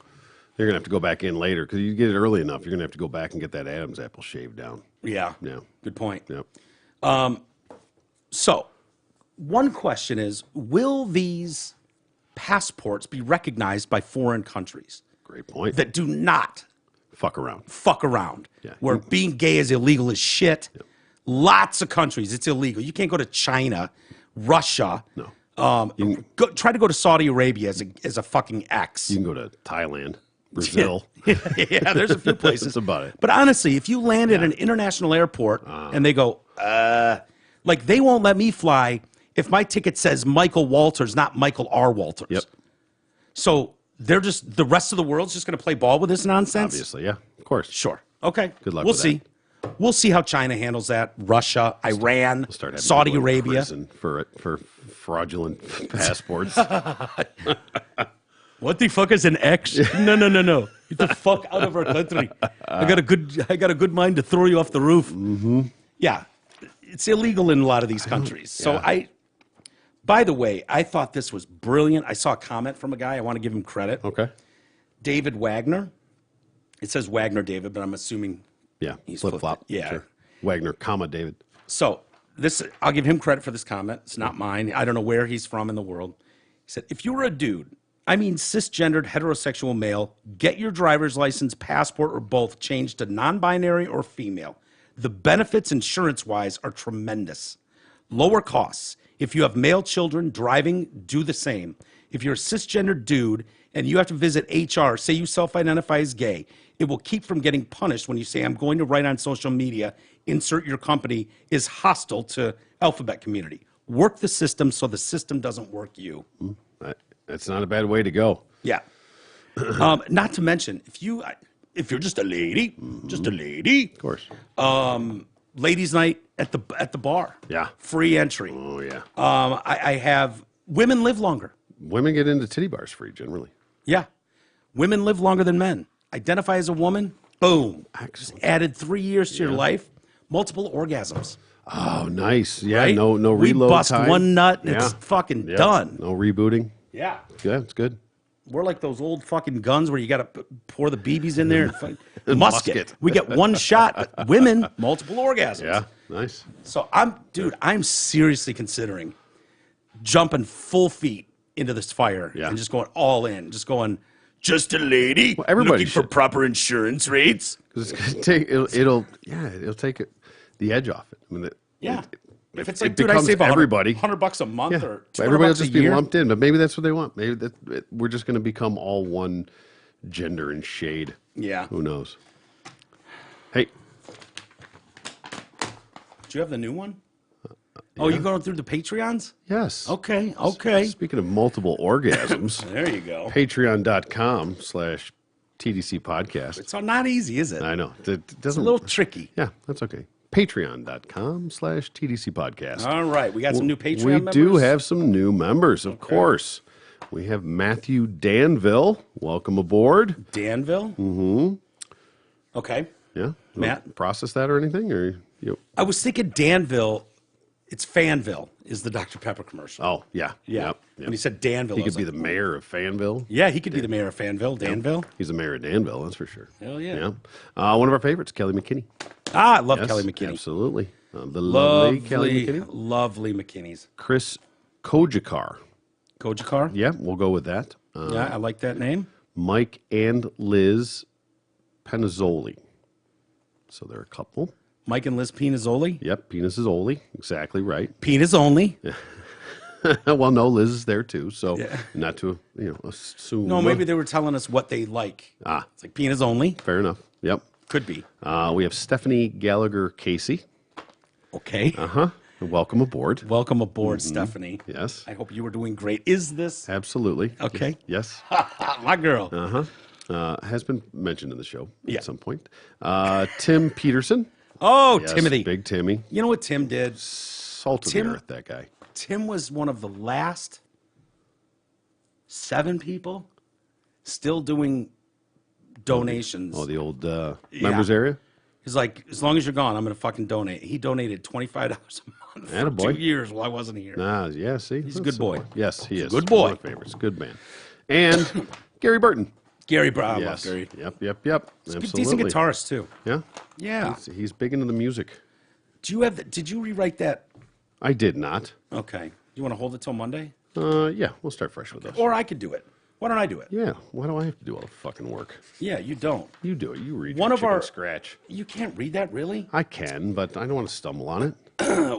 You're going to have to go back in later because you get it early enough. You're going to have to go back and get that Adam's apple shaved down. Yeah. Yeah. Good point. Yep. So, one question is, will these passports be recognized by foreign countries Great point. that do not Fuck around. fuck around, Yeah. where being gay is illegal as shit? Lots of countries, it's illegal. You can't go to China, Russia. No. Try to go to Saudi Arabia as a fucking ex. You can go to Thailand, Brazil. Yeah, there's a few places. That's about it. But honestly, if you land at an international airport and they go, like they won't let me fly if my ticket says Michael Walters, not Michael R. Walters. Yep. So they're just, the rest of the world's just going to play ball with this nonsense? Obviously, yeah. Of course. Sure. Okay. Good luck We'll with see. We'll see how China handles that. Russia, Iran, We'll start having Saudi people in Arabia. prison for fraudulent passports. What the fuck is an X? No. Get the fuck out of our country. I got a good mind to throw you off the roof. Yeah. It's illegal in a lot of these countries. So by the way, I thought this was brilliant. I saw a comment from a guy. I want to give him credit. Okay. David Wagner. It says Wagner David, but I'm assuming Yeah. he's Flip flop. Yeah. Sure. Wagner, comma, David. So I'll give him credit for this comment. It's not mine. I don't know where he's from in the world. He said, if you were a dude, I mean cisgendered heterosexual male, get your driver's license, passport, or both changed to non-binary or female. The benefits insurance-wise are tremendous. Lower costs. If you have male children, driving, do the same. If you're a cisgendered dude and you have to visit HR, say you self-identify as gay, it will keep from getting punished when you say, I'm going to write on social media, insert your company is hostile to alphabet community. Work the system so the system doesn't work you. That's not a bad way to go. Yeah. Not to mention, if you're just a lady, Of course. ladies' night at the bar. Yeah. Free entry. Oh, yeah. I have women live longer. Women get into titty bars free, generally. Yeah. Women live longer than men. Identify as a woman, boom. Excellent. Just added 3 years to your life, multiple orgasms. Oh, nice. Yeah, Right? no We reload bust time. one nut and it's Yeah. fucking Yeah. done. No rebooting. Yeah. Yeah, it's good. We're like those old fucking guns where you got to pour the BBs in there and And musket. musket. We get one shot, but women, multiple orgasms. Yeah, nice. So I'm seriously considering jumping full feet into this fire Yeah. and just going all in, just going, just a lady everybody looking for should. proper insurance rates. Because it's gonna take it'll take the edge off it. I mean, Yeah. if If it's it like, dude, I becomes save everybody, $100 a month yeah, or $200 everybody will a just be year. lumped in. But maybe that's what they want. Maybe we're just going to become all one gender and shade. Yeah. Who knows? Hey, Do you have the new one? Oh, you going through the Patreons? yes. Okay. Okay. Speaking of multiple orgasms, There you go. patreon.com/TDC podcast. It's not easy, is it? I know. It It's a doesn't. little tricky. Yeah, that's okay. Patreon.com/TDC podcast. All right. We got some new Patreon We members. do have some new members, of course. We have Matthew Danville. Welcome aboard. Danville? Mm-hmm. Okay. Yeah. Matt? Process that or anything? Or you? I was thinking Danville. It's Fanville is the Dr. Pepper commercial. Oh, yeah. Yeah. Yep, When yep. he said Danville, He I could was be like, the mayor of Fanville. yeah, he could be the mayor of Fanville. Danville. He's the mayor of Danville, that's for sure. Hell yeah. One of our favorites, Kelly McKinney. Ah, I love Yes, Kelly McKinney. Absolutely. The lovely Kelly McKinney. lovely McKinney's. Chris Kojakar. Kojakar? Yeah, we'll go with that. Yeah, I like that name. Mike and Liz Penizzoli. So they're a couple. Mike and Liz Pinazzoli. Yep, penis is Oli. Exactly right. Penis only. Well, no, Liz is there too. So not to assume. No, maybe they were telling us what they like. Ah. It's like penis only. Fair enough. Yep. Could be. We have Stephanie Gallagher Casey. Okay. Welcome aboard. Welcome aboard, Stephanie. Yes. I hope you were doing great. Is this Absolutely. okay? Yes. My girl. Has been mentioned in the show Yeah. at some point. Tim Peterson. Oh, Yes, Timothy. Big Timmy. You know what Tim did? Salt of Tim- the earth, that guy. Tim was one of the last 7 people still doing donations. Oh, the old members area? He's like, as long as you're gone, I'm going to fucking donate. He donated $25 a month for Attaboy. 2 years while I wasn't here. Yeah, see? He's a good boy. Yes, he is. good boy. One of my favorites. Good man. And Gary Burton. Gary Brown. I love Yes. Gary. Yep. He's a Absolutely. decent guitarist, too. Yeah. Yeah. He's big into the music. Did you rewrite that? I did not. Okay. You want to hold it till Monday? Yeah, we'll start fresh with those. Or I could do it. Why don't I do it? Yeah, why do I have to do all the fucking work? Yeah, you don't. You do it. You read One your of chicken our- scratch. You can't read that, really? I can, but I don't want to stumble on it.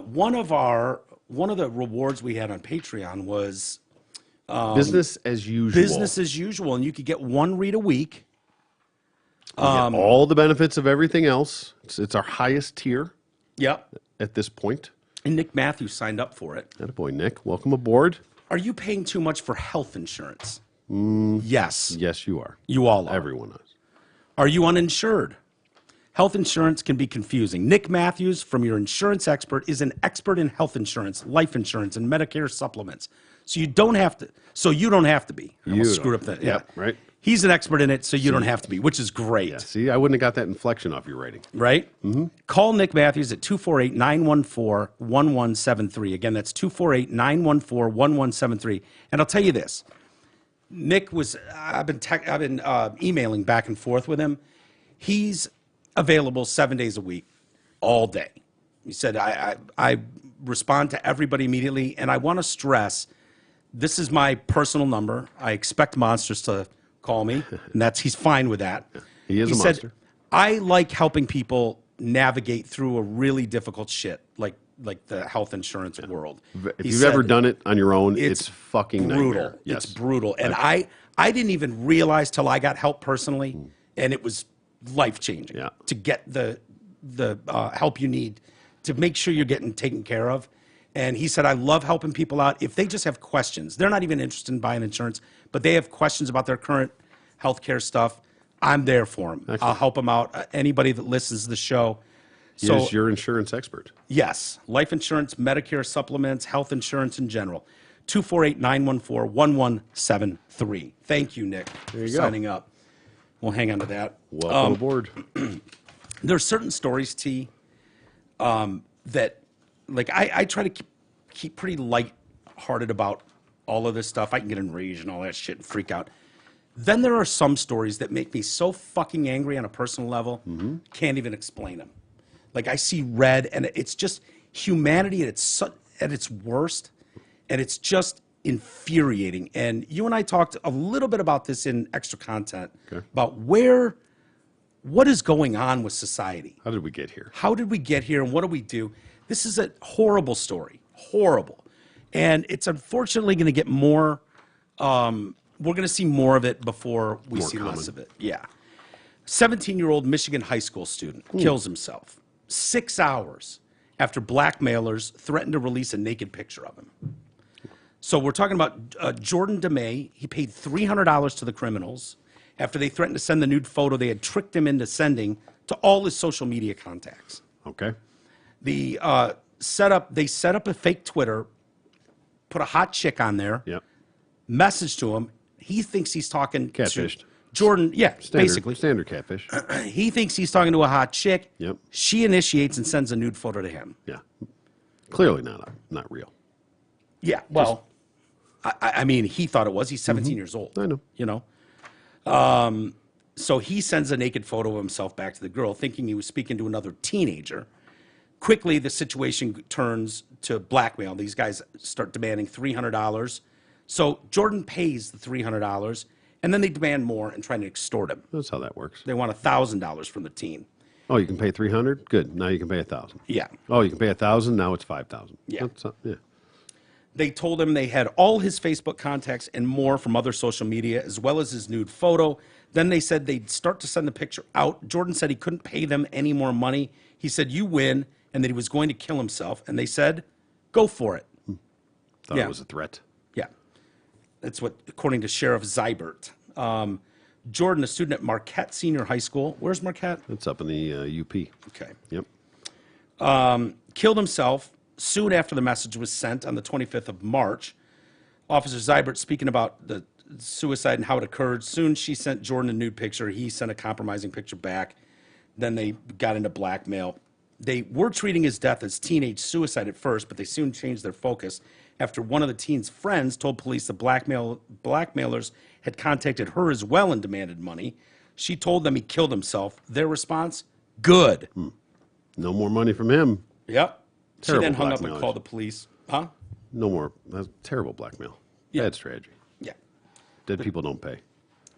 One of the rewards we had on Patreon was Business as usual. business as usual, and you could get 1 read a week. You get all the benefits of everything else. It's our highest tier Yep. at this point. And Nick Matthews signed up for it. Attaboy, Nick. Welcome aboard. Are you paying too much for health insurance? Yes. Yes, you are. You all are. Everyone is. Are you uninsured? Health insurance can be confusing. Nick Matthews, from your insurance expert, is an expert in health insurance, life insurance, and Medicare supplements. So you don't have to. Be. I almost screwed up that. Yeah. Yep, right. He's an expert in it, so you don't have to be, which is great. Yeah, see, I wouldn't have got that inflection off your writing. Right? Mm-hmm. Call Nick Matthews at 248-914-1173. Again, that's 248-914-1173. And I'll tell you this. Nick I've been emailing back and forth with him. He's available 7 days a week, all day. He said, I respond to everybody immediately, and I want to stress, this is my personal number. I expect monsters to call me, and he's fine with that. He is a said, monster. I like helping people navigate through a really difficult shit, like the health insurance world. If you've ever done it on your own, it's fucking brutal. nightmare. Yes. It's brutal. And I didn't even realize till I got help personally, and it was life-changing Yeah. to get the help you need to make sure you're getting taken care of. And he said, I love helping people out. If they just have questions, they're not even interested in buying insurance, but they have questions about their current healthcare stuff, I'm there for them. I'll help them out. Anybody that listens to the show. He is your insurance expert. Yes. Life insurance, Medicare supplements, health insurance in general. 248-914-1173. Thank you, Nick, for signing up. We'll hang on to that. Welcome aboard. There are certain stories, T, that, like, I try to keep pretty light-hearted about all of this stuff. I can get enraged and all that shit and freak out. Then there are some stories that make me so fucking angry on a personal level, can't even explain them. Like, I see red, and it's just humanity at its worst, and it's just infuriating. And you and I talked a little bit about this in extra content Okay. about what is going on with society. How did we get here? How did we get here and what do we do? This is a horrible story. Horrible. And it's unfortunately going to get more. We're going to see more of it before we see less of it. Yeah. 17-year-old Michigan high school student kills himself 6 hours after blackmailers threatened to release a naked picture of him. So we're talking about Jordan DeMay. He paid $300 to the criminals after they threatened to send the nude photo they had tricked him into sending to all his social media contacts. Okay. They set up a fake Twitter, put a hot chick on there, Yep. message to him. He thinks he's talking Catfished. to Jordan. Yeah, basically. Standard catfish. He thinks he's talking to a hot chick. Yep. She initiates and sends a nude photo to him. Yeah. Clearly not real. Yeah, well, I mean, he thought it was. He's 17 years old. I know. You know? So he sends a naked photo of himself back to the girl, thinking he was speaking to another teenager. Quickly, the situation turns to blackmail. These guys start demanding $300. So Jordan pays the $300, and then they demand more and trying to extort him. That's how that works. They want $1,000 from the teen. Oh, you can pay 300. Good. Now you can pay 1,000. Yeah. Oh, you can pay 1,000. Now it's 5,000. Yeah. Yeah. They told him they had all his Facebook contacts and more from other social media, as well as his nude photo. Then they said they'd start to send the picture out. Jordan said he couldn't pay them any more money. He said, "You win," and that he was going to kill himself. And they said, "Go for it." Thought Yeah. it was a threat. Yeah. That's what, according to Sheriff Zybert. Jordan, a student at Marquette Senior High School. Where's Marquette? It's up in the UP. Okay. Yep. Killed himself soon after the message was sent on the 25th of March. Officer Zybert speaking about the suicide and how it occurred. Soon she sent Jordan a nude picture. He sent a compromising picture back. Then they got into blackmail. They were treating his death as teenage suicide at first, but they soon changed their focus after one of the teen's friends told police the blackmailers had contacted her as well and demanded money. She told them he killed himself. Their response, good. No more money from him. Yep. Terrible she then hung up and blackmailers. called the police. Huh? No more. That's terrible blackmail. Yeah. Bad strategy. Yeah. Dead people don't pay.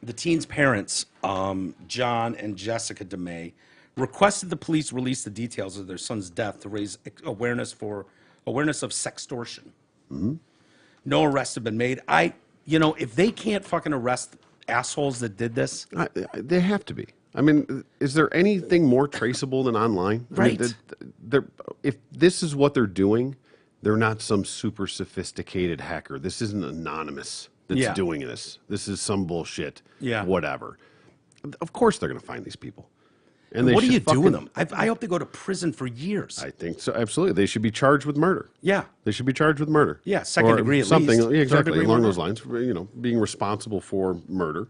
The teen's parents, John and Jessica DeMay, requested the police release the details of their son's death to raise awareness of sextortion. No arrests have been made. If they can't fucking arrest assholes that did this, They have to be. I mean, is there anything more traceable than online? Right. I mean, if this is what they're doing, they're not some super sophisticated hacker. This isn't anonymous that's Yeah. doing this. This is some bullshit. Yeah. Whatever. Of course they're going to find these people. And they what do should you do with fucking- them? I hope they go to prison for years. I think so. Absolutely. They should be charged with murder. Yeah. They should be charged with murder. Yeah, second Or degree at something. least. Yeah, Third exactly. degree Along murder? those lines. Being responsible for murder.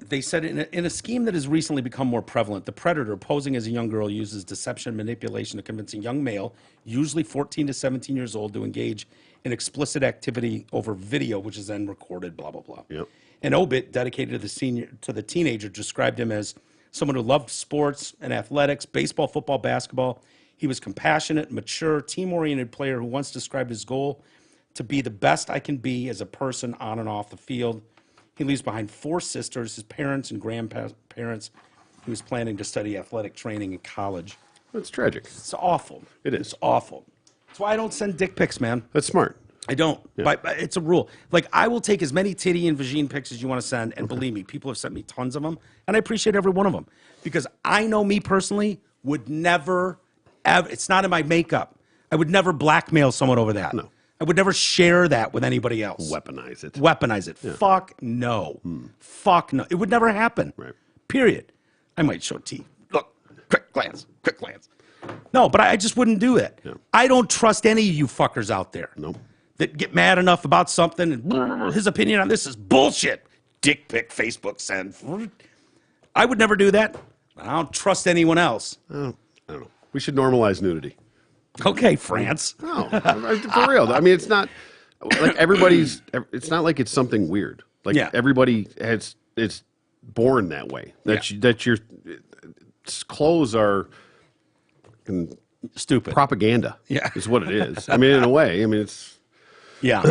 They said in a scheme that has recently become more prevalent, the predator posing as a young girl uses deception and manipulation to convince a young male, usually 14 to 17 years old, to engage in explicit activity over video, which is then recorded, blah, blah, blah. Yep. An obit dedicated to the teenager described him as someone who loved sports and athletics, baseball, football, basketball. He was compassionate, mature, team-oriented player who once described his goal to be the best I can be as a person on and off the field. He leaves behind 4 sisters, his parents and grandparents. He was planning to study athletic training in college. That's tragic. It's awful. It is. It's awful. That's why I don't send dick pics, man. That's smart. I don't. But it's a rule. Like, I will take as many titty and vagine pics as you want to send, and believe me, people have sent me tons of them, and I appreciate every one of them. Because I know me personally would never, ever, it's not in my makeup. I would never blackmail someone over that. No. I would never share that with anybody else. Weaponize it. Weaponize it. Fuck no. Fuck no. It would never happen. Right. Period. I might show teeth. Look, quick glance. No, but I just wouldn't do it. Yeah. I don't trust any of you fuckers out there. Nope. That get mad enough about something and his opinion on this is bullshit. Dick pic, Facebook send. I would never do that. I don't trust anyone else. I don't know. We should normalize nudity. Okay, France. No, for real. I mean, it's not like everybody's. It's not like it's something weird. Like everybody has. It's born that way. That your clothes are Stupid propaganda. Yeah. is what it is. I mean, in a way. I mean, it's Yeah.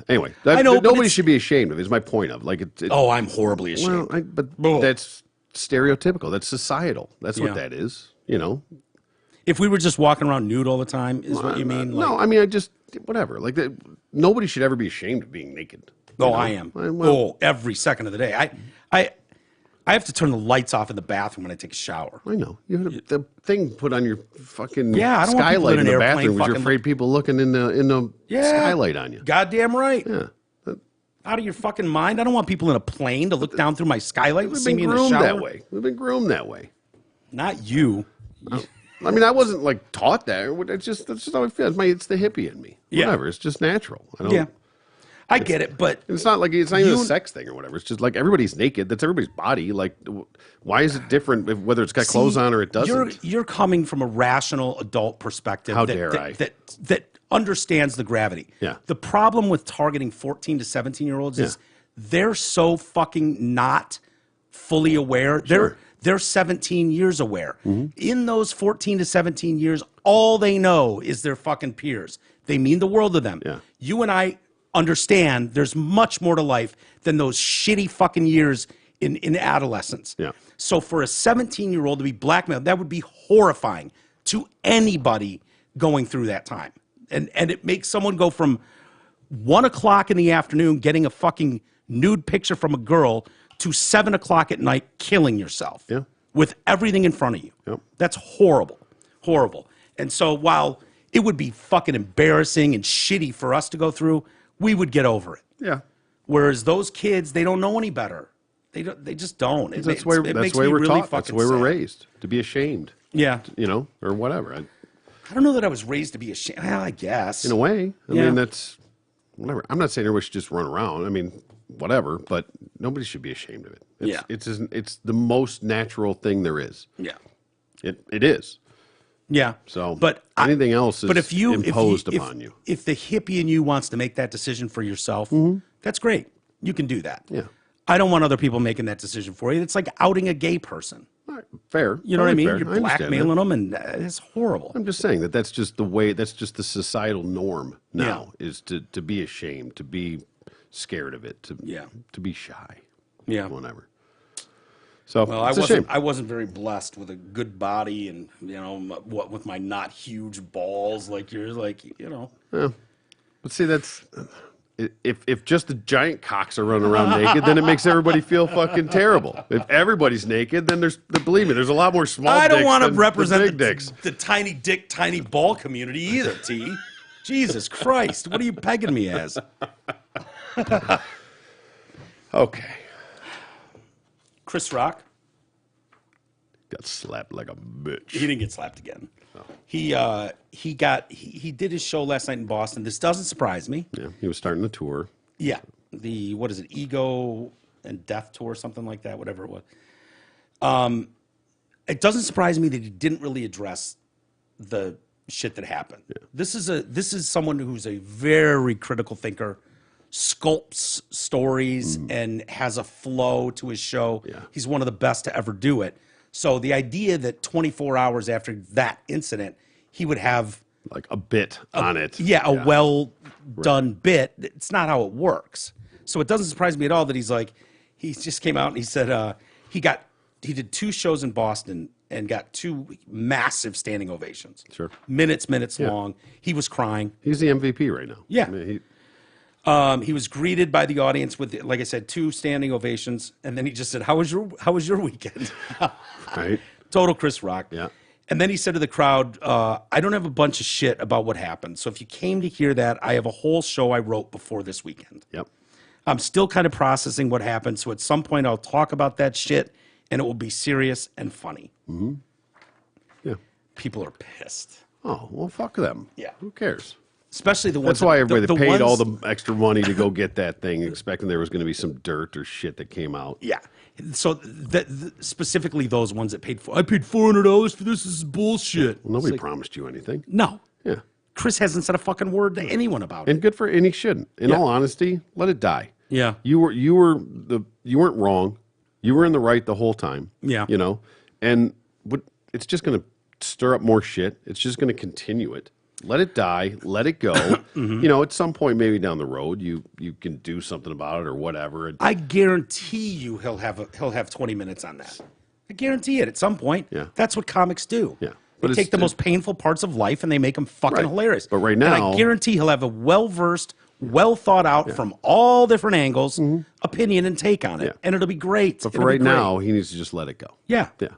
Anyway, I know, but nobody it's- should be ashamed of it, is my point of. Like, Oh, I'm horribly ashamed. well, but Ugh. that's stereotypical. That's societal. That's Yeah. what that is, you know? If we were just walking around nude all the time, is what you mean? No, I mean, I just, whatever. Like, nobody should ever be ashamed of being naked. Oh, you know? I am. Well, Every second of the day. I have to turn the lights off in the bathroom when I take a shower. I know. You had the thing put on your fucking Yeah, I don't want people skylight in in an the airplane bathroom because you're fucking afraid people looking in the skylight on you. Goddamn right. Yeah. Out of your fucking mind. I don't want people in a plane to look down through my skylight and We've see been me in the groomed shower. that way. We've been groomed that way. Not you. I mean, I wasn't like taught that. That's just how I feel. It's the hippie in me. Yeah. Whatever. It's just natural. I don't. Yeah. I get it, but It's not like it's not even a sex thing or whatever. It's just like everybody's naked. That's everybody's body. Like, why is it different whether it's got clothes on or it doesn't? You're coming from a rational adult perspective. How dare I? That understands the gravity. Yeah. The problem with targeting 14 to 17-year-olds is they're so fucking not fully aware. They're 17 years aware. Mm-hmm. In those 14 to 17 years, all they know is their fucking peers. They mean the world to them. Yeah. You and I understand there's much more to life than those shitty fucking years in adolescence. Yeah. So for a 17-year-old to be blackmailed, that would be horrifying to anybody going through that time. And it makes someone go from 1 o'clock in the afternoon getting a fucking nude picture from a girl to 7 o'clock at night killing yourself with everything in front of you. Yep. That's horrible. Horrible. And so while it would be fucking embarrassing and shitty for us to go through, we would get over it. Yeah. Whereas those kids, they don't know any better. They just don't. That's why we're taught. That's the way we're raised, to be ashamed. Yeah. You know, or whatever. I don't know that I was raised to be ashamed. Well, I guess. In a way. I Yeah. mean, that's whatever. I'm not saying everybody should just run around. I mean, whatever, but nobody should be ashamed of it. It's the most natural thing there is. Yeah. It is. Yeah. So, but anything else is imposed if upon you. If the hippie in you wants to make that decision for yourself, that's great. You can do that. Yeah. I don't want other people making that decision for you. It's like outing a gay person. All right, fair. You know what I mean? Fair. You're I understand blackmailing that. them, and it's horrible. I'm just saying that's just the way. That's just the societal norm now. Is to be ashamed, to be scared of it, to be shy. Yeah. Whatever. So Well, it's a shame. I wasn't very blessed with a good body, and what with my not huge balls like yours, But see, that's if just the giant cocks are running around naked, then it makes everybody feel fucking terrible. If everybody's naked, then believe me, there's a lot more small. I don't dicks want to than represent big dicks. the tiny dick, tiny ball community either. T. Jesus Christ, what are you pegging me as? Okay, Chris Rock. got slapped like a bitch. He didn't get slapped again. He did his show last night in Boston. This doesn't surprise me. Yeah, he was starting the tour. Yeah, what is it, Ego and Death Tour, something like that, whatever it was. It doesn't surprise me that he didn't really address the shit that happened. Yeah. This is someone who's a very critical thinker, sculpts stories, and has a flow to his show. Yeah. He's one of the best to ever do it. So the idea that 24 hours after that incident, he would have Like a bit on it. Yeah, a well done bit. It's not how it works. So it doesn't surprise me at all that he just came out and he said he did 2 shows in Boston and got 2 massive standing ovations. Sure. Minutes long. He was crying. He's the MVP right now. Yeah. I mean, He was greeted by the audience with, like I said, 2 standing ovations, and then he just said, "How was your weekend?" right. Total Chris Rock. Yeah. And then he said to the crowd, "I don't have a bunch of shit about what happened. So if you came to hear that, I have a whole show I wrote before this weekend. Yep. I'm still kind of processing what happened. So at some point, I'll talk about that shit, and it will be serious and funny." Mm-hmm. Yeah. People are pissed. Oh well, fuck them. Yeah. Who cares? Especially the ones. That's why everybody the paid all ones- the extra money to go get that thing, expecting there was going to be some dirt or shit that came out. Yeah. So specifically those ones that paid for. I paid $400 for this. This is bullshit. Well, nobody promised you anything. No. Yeah. Chris hasn't said a fucking word to anyone about it. And good for, and he shouldn't. In all honesty, let it die. Yeah. You weren't wrong. You were in the right the whole time. Yeah. You know, and it's just going to stir up more shit. It's just going to continue it. let it die, let it go. You know, at some point, maybe down the road, you can do something about it or whatever. I guarantee you he'll have 20 minutes on that. I guarantee it at some point. Yeah. That's what comics do. Yeah. They But take the most painful parts of life and they make them fucking Right. hilarious. But right and now- I guarantee he'll have a well-versed, well thought out from all different angles, opinion and take on it. Yeah. And it'll be great. But for It'll be right great. now, he needs to just let it go. Yeah. Yeah.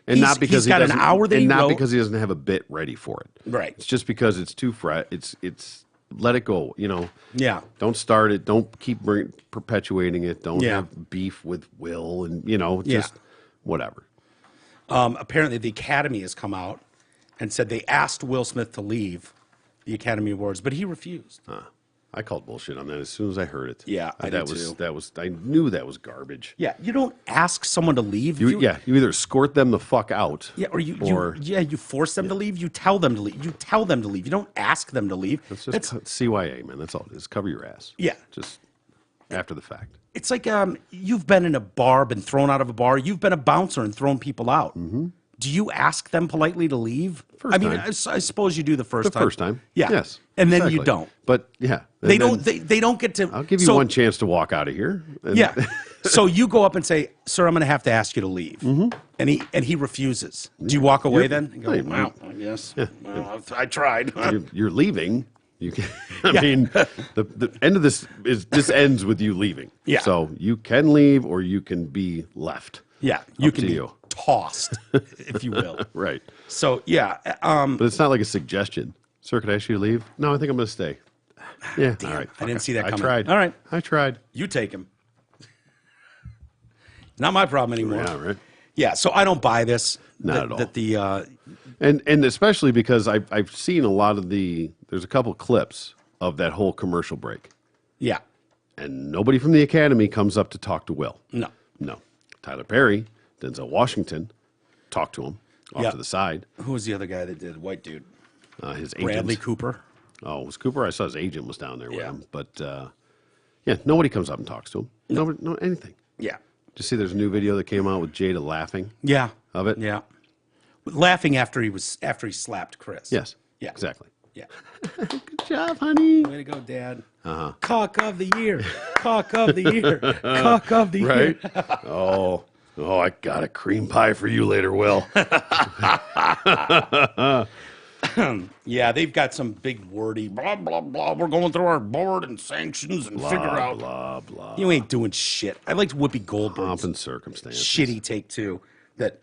And He's- not because he's got an doesn't- hour that and he not wrote. because he doesn't have a bit ready for it. Right. It's just because it's too fresh. It's let it go. You know. Yeah. Don't start it. Don't keep perpetuating it. Don't Yeah. have beef with Will, and just Yeah. whatever. Apparently the Academy has come out and said they asked Will Smith to leave the Academy Awards, but he refused. I called bullshit on that as soon as I heard it. Yeah, I that did was too. that was I knew that was garbage. Yeah, you don't ask someone to leave. You either escort them the fuck out. Yeah, or you force them to leave. You tell them to leave. You tell them to leave. You don't ask them to leave. It's just CYA, man. That's all it is. Cover your ass. Yeah. Just after the fact. It's like you've been in a bar, been thrown out of a bar. You've been a bouncer and thrown people out. Mm-hmm. Do you ask them politely to leave? First I mean, time. I suppose you do the first The time. first time. Yeah. Yes. And then exactly. you don't. But yeah. They and don't. then They don't get to. I'll give you so- one chance to walk out of here. And- Yeah. So you go up and say, "Sir, I'm going to have to ask you to leave," and he refuses. Do you walk away then? And go, No, you "Well, I guess. Well, I tried." you're leaving. You can. I Yeah. mean, the end of this ends with you leaving. Yeah. So you can leave or you can be left. Yeah, you Up can to be you. tossed, if you will. Right. So yeah, But it's not like a suggestion. Sir, could I ask you to leave? No, I think I'm going to stay. Yeah. All right. I didn't see that I coming. tried. All right. I tried. you take him. Not my problem anymore. Yeah. Right. Yeah, so I don't buy this. Not at all. That the And especially because I've seen a lot of there's a couple clips of that whole commercial break, yeah, and nobody from the Academy comes up to talk to Will. no, No. Tyler Perry, Denzel Washington, talked to him off Yeah. to the side. who was the other guy that did white dude? His agent. Bradley Cooper. Oh, it was Cooper? I saw his agent was down there with Yeah. him. But yeah, nobody comes up and talks to him. Nobody, no anything. Yeah, Did you see there's a new video that came out with Jada laughing? yeah, Of it? Yeah, laughing after he slapped Chris. Yes. Yeah. Exactly. Yeah. Good job, honey. Way to go, Dad. Cock of the year. Cock of the year. Cock of the year. Right? oh, I got a cream pie for you later, Will. Yeah, they've got some big wordy blah blah blah. We're going through our board and sanctions and figure out. Blah, blah. You ain't doing shit. I liked Whoopi Goldberg's Pomp and circumstance. shitty take too. That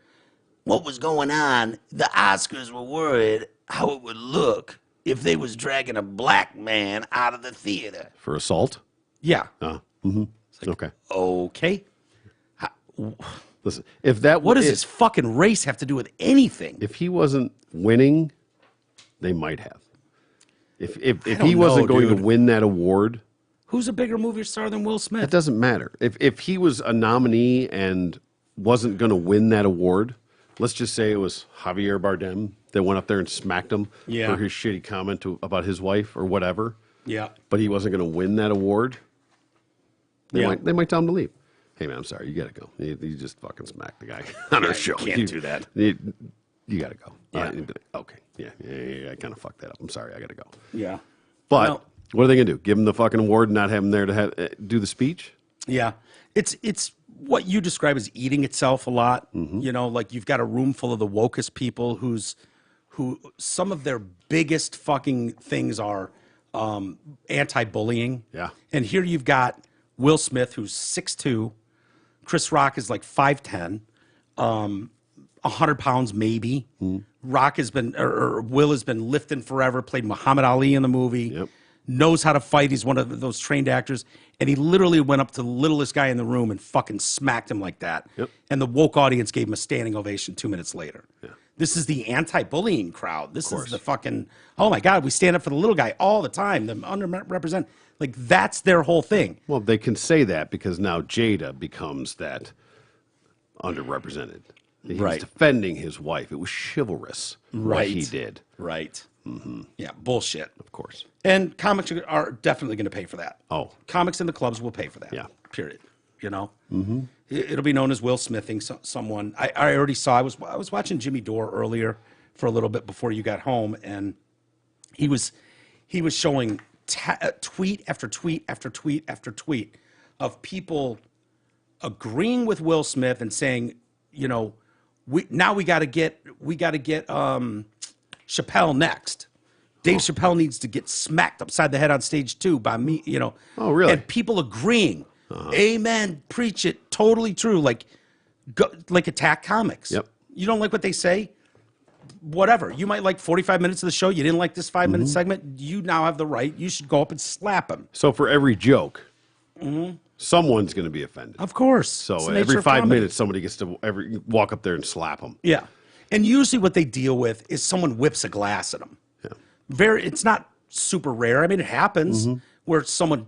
what was going on? The Oscars were worried how it would look if they was dragging a black man out of the theater. For assault? Yeah. Okay. Okay. Listen, if that What does if, this fucking race have to do with anything? if he wasn't winning, they might have. If don't he wasn't know, going dude. to win that award, Who's a bigger movie star than Will it Smith? doesn't matter. If he was a nominee and wasn't going to win that award, let's just say it was Javier Bardem that went up there and smacked him Yeah. for his shitty comment about his wife or whatever, Yeah. but he wasn't going to win that award, they Yeah. might tell him to leave. Hey man, I'm sorry, you got to go. You just fucking smacked the guy on our show. can't do that. You got to go. Yeah. Okay. Yeah. I kind of fucked that up. I'm sorry. I got to go. Yeah. But Well- what are they going to do? Give him the fucking award and not have him there to do the speech? Yeah. It's what you describe as eating itself a lot. You know, like you've got a room full of the wokest people who some of their biggest fucking things are anti-bullying. Yeah. And here you've got Will Smith, who's 6'2". Chris Rock is like 5'10". 100 pounds maybe. Rock has been, or Will has been lifting forever, played Muhammad Ali in the movie. Yep. Knows how to fight. He's one of those trained actors. And he literally went up to the littlest guy in the room and fucking smacked him like that. Yep. And the woke audience gave him a standing ovation 2 minutes later. This is the anti-bullying crowd. This is the fucking, oh my God, we stand up for the little guy all the time, the underrepresented. Like, that's their whole thing. Well, they can say that because now Jada becomes that underrepresented. He was Right. defending his wife. It was chivalrous what he did, Right. Yeah, bullshit. of course. And comics are definitely going to pay for that. Oh. Comics in the clubs will pay for that. Yeah. Period. You know? Mm-hmm. It'll be known as Will Smithing someone. I already saw, I was watching Jimmy Dore earlier for a little bit before you got home, and he was showing tweet after tweet after tweet after tweet of people agreeing with Will Smith and saying, you know, we got to get Chappelle next. Dave Chappelle needs to get smacked upside the head on stage too by me, you know. Oh, really? And people agreeing. Amen. Preach it. Totally true. Like attack comics. Yep. You don't like what they say? Whatever. You might like 45 minutes of the show. You didn't like this 5-minute segment. You now have the right. You should go up and slap him. So for every joke, someone's going to be offended. Of course. So every 5 minutes, somebody gets to walk up there and slap them. Yeah. And usually what they deal with is someone whips a glass at them. Yeah. It's not super rare. I mean, it happens where someone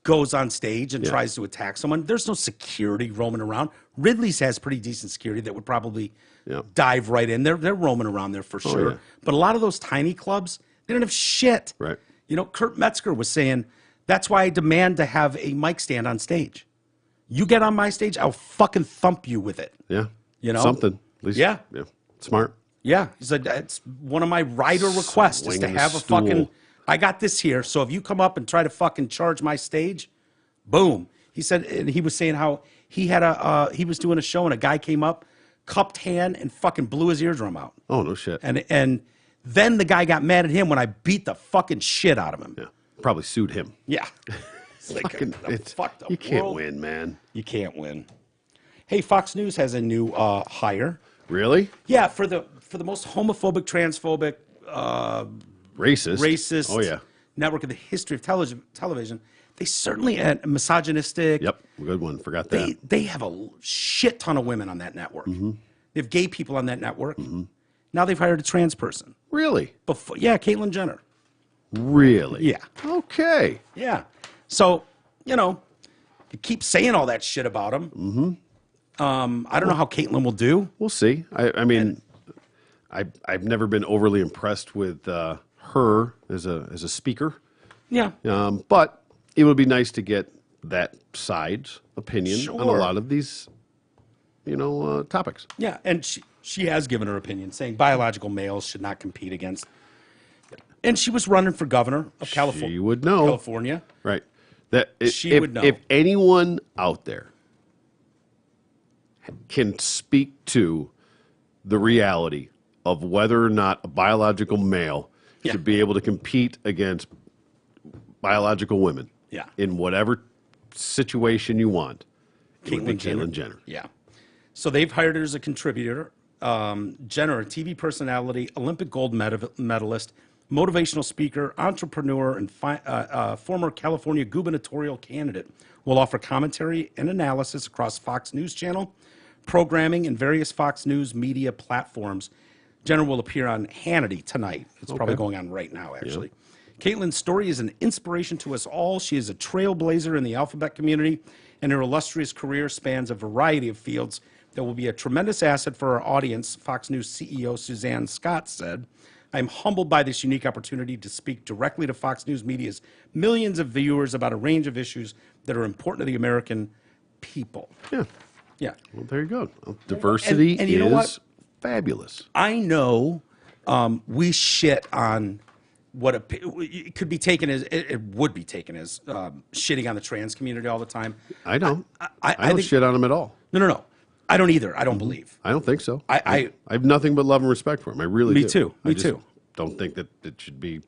goes on stage and tries to attack someone. There's no security roaming around. Ridley's has pretty decent security that would probably dive right in. They're roaming around there for sure. Yeah. But a lot of those tiny clubs, they don't have shit. Right. You know, Kurt Metzger was saying, that's why I demand to have a mic stand on stage. You get on my stage, I'll fucking thump you with it. Yeah. You know? Something. At least, Yeah. Smart. Yeah, he said it's one of my rider requests is to Swinging the have a stool. fucking. I got this here, so if you come up and try to fucking charge my stage, boom. He said, and he was saying how he had he was doing a show and a guy came up, cupped hand and fucking blew his eardrum out. Oh, no shit. And then the guy got mad at him when I beat the fucking shit out of him. Yeah. Probably sued him. Yeah, it's like fucked up you can't world. win, man. You can't win. Hey, Fox News has a new hire. Really? Yeah, for the most homophobic, transphobic, Racist. Oh, yeah. network in the history of television. They certainly misogynistic. Yep. Good one. Forgot that. They have a shit ton of women on that network. They have gay people on that network. Now they've hired a trans person. Really? Yeah, Caitlyn Jenner. Really? Yeah. Okay. Yeah. So, you know, you keep saying all that shit about them. I don't know how Caitlyn will do. We'll see. I mean, I've never been overly impressed with her as a speaker. Yeah. But it would be nice to get that side's opinion on a Sure. lot of these, topics. Yeah, and she has given her opinion, saying biological males should not compete against. And she was running for governor of California. She would know. California. Right. She would know. If anyone out there can speak to the reality of whether or not a biological male should be able to compete against biological women in whatever situation you want, it would be Caitlyn Jenner. Yeah. So they've hired her as a contributor. Jenner, a TV personality, Olympic gold medalist, motivational speaker, entrepreneur, and former California gubernatorial candidate, will offer commentary and analysis across Fox News Channel, programming, and various Fox News media platforms. Jenner will appear on Hannity tonight. It's probably going on right now, actually. Yeah. Caitlyn's story is an inspiration to us all. She is a trailblazer in the alphabet community, and her illustrious career spans a variety of fields that will be a tremendous asset for our audience, Fox News CEO Suzanne Scott said. I'm humbled by this unique opportunity to speak directly to Fox News Media's millions of viewers about a range of issues that are important to the American people. Yeah. Yeah. Well, there you go. Diversity and you know what? Fabulous. I know we shit on what it could be taken as, it would be taken as shitting on the trans community all the time. I don't. I don't think, shit on them at all. No. I don't either. I don't believe. I don't think so. I have nothing but love and respect for them. I really do. Me too. Don't think that it should be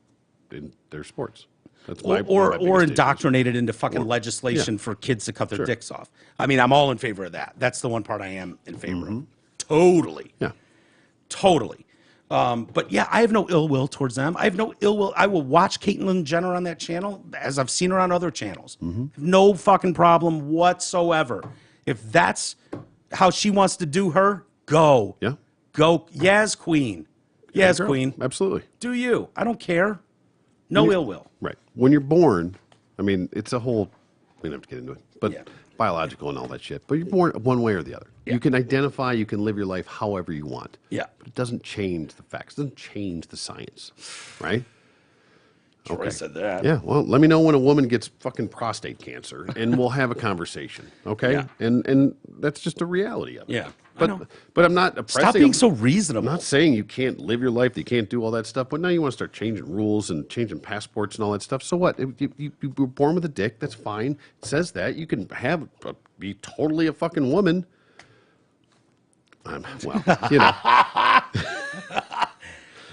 in their sports. That's or indoctrinated into fucking legislation for kids to cut their dicks off. I mean, I'm all in favor of that. That's the one part I am in favor of. Totally. Yeah. Totally. But yeah, I have no ill will towards them. I have no ill will. I will watch Caitlyn Jenner on that channel as I've seen her on other channels. No fucking problem whatsoever. If that's how she wants to do her, go. Yeah. Go. Yes, queen. Yes, queen. Absolutely. Do you. I don't care. No ill will. Right. When you're born, I mean, it's a whole, we don't have to get into it, but biological and all that shit. But you're born one way or the other. Yeah. You can identify, you can live your life however you want. Yeah. But it doesn't change the facts. It doesn't change the science. Right? Troy said that. Yeah. Well, let me know when a woman gets fucking prostate cancer and we'll have a conversation. Okay? Yeah. And that's just a reality of it. Yeah. But I'm not oppressing. Stop being them. so reasonable. I'm not saying you can't live your life, that you can't do all that stuff, but now you want to start changing rules and changing passports and all that stuff. So what? You were born with a dick, that's fine. It says that. You can be totally a fucking woman. Well, you know.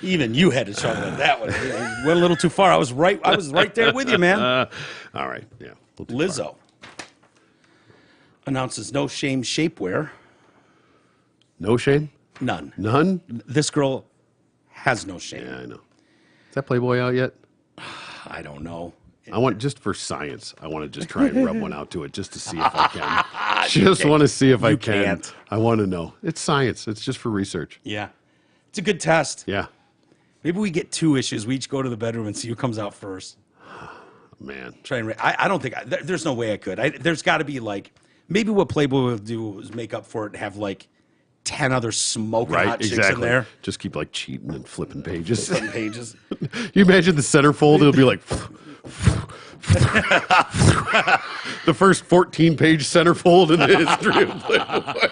Even you had to chuckle at that one. You went a little too far. I was right there with you, man. All right, yeah. Lizzo announces no shame shapewear. No shame? None. None? This girl has no shame. Yeah, I know. Is that Playboy out yet? I don't know. I want, just for science, I want to just try and rub one out to it just to see if I can. Just want to see if I can. Can't. I want to know. It's science. It's just for research. Yeah. It's a good test. Yeah. Maybe we get 2 issues. We each go to the bedroom and see who comes out first. Man. Try and I don't think there's no way I could. There's got to be like, maybe what Playboy will do is make up for it and have like 10 other smoking hot chicks in there. Just keep like cheating and flipping pages. Flipping pages. You imagine the centerfold? It'll be like the first 14-page centerfold in the history of Playboy.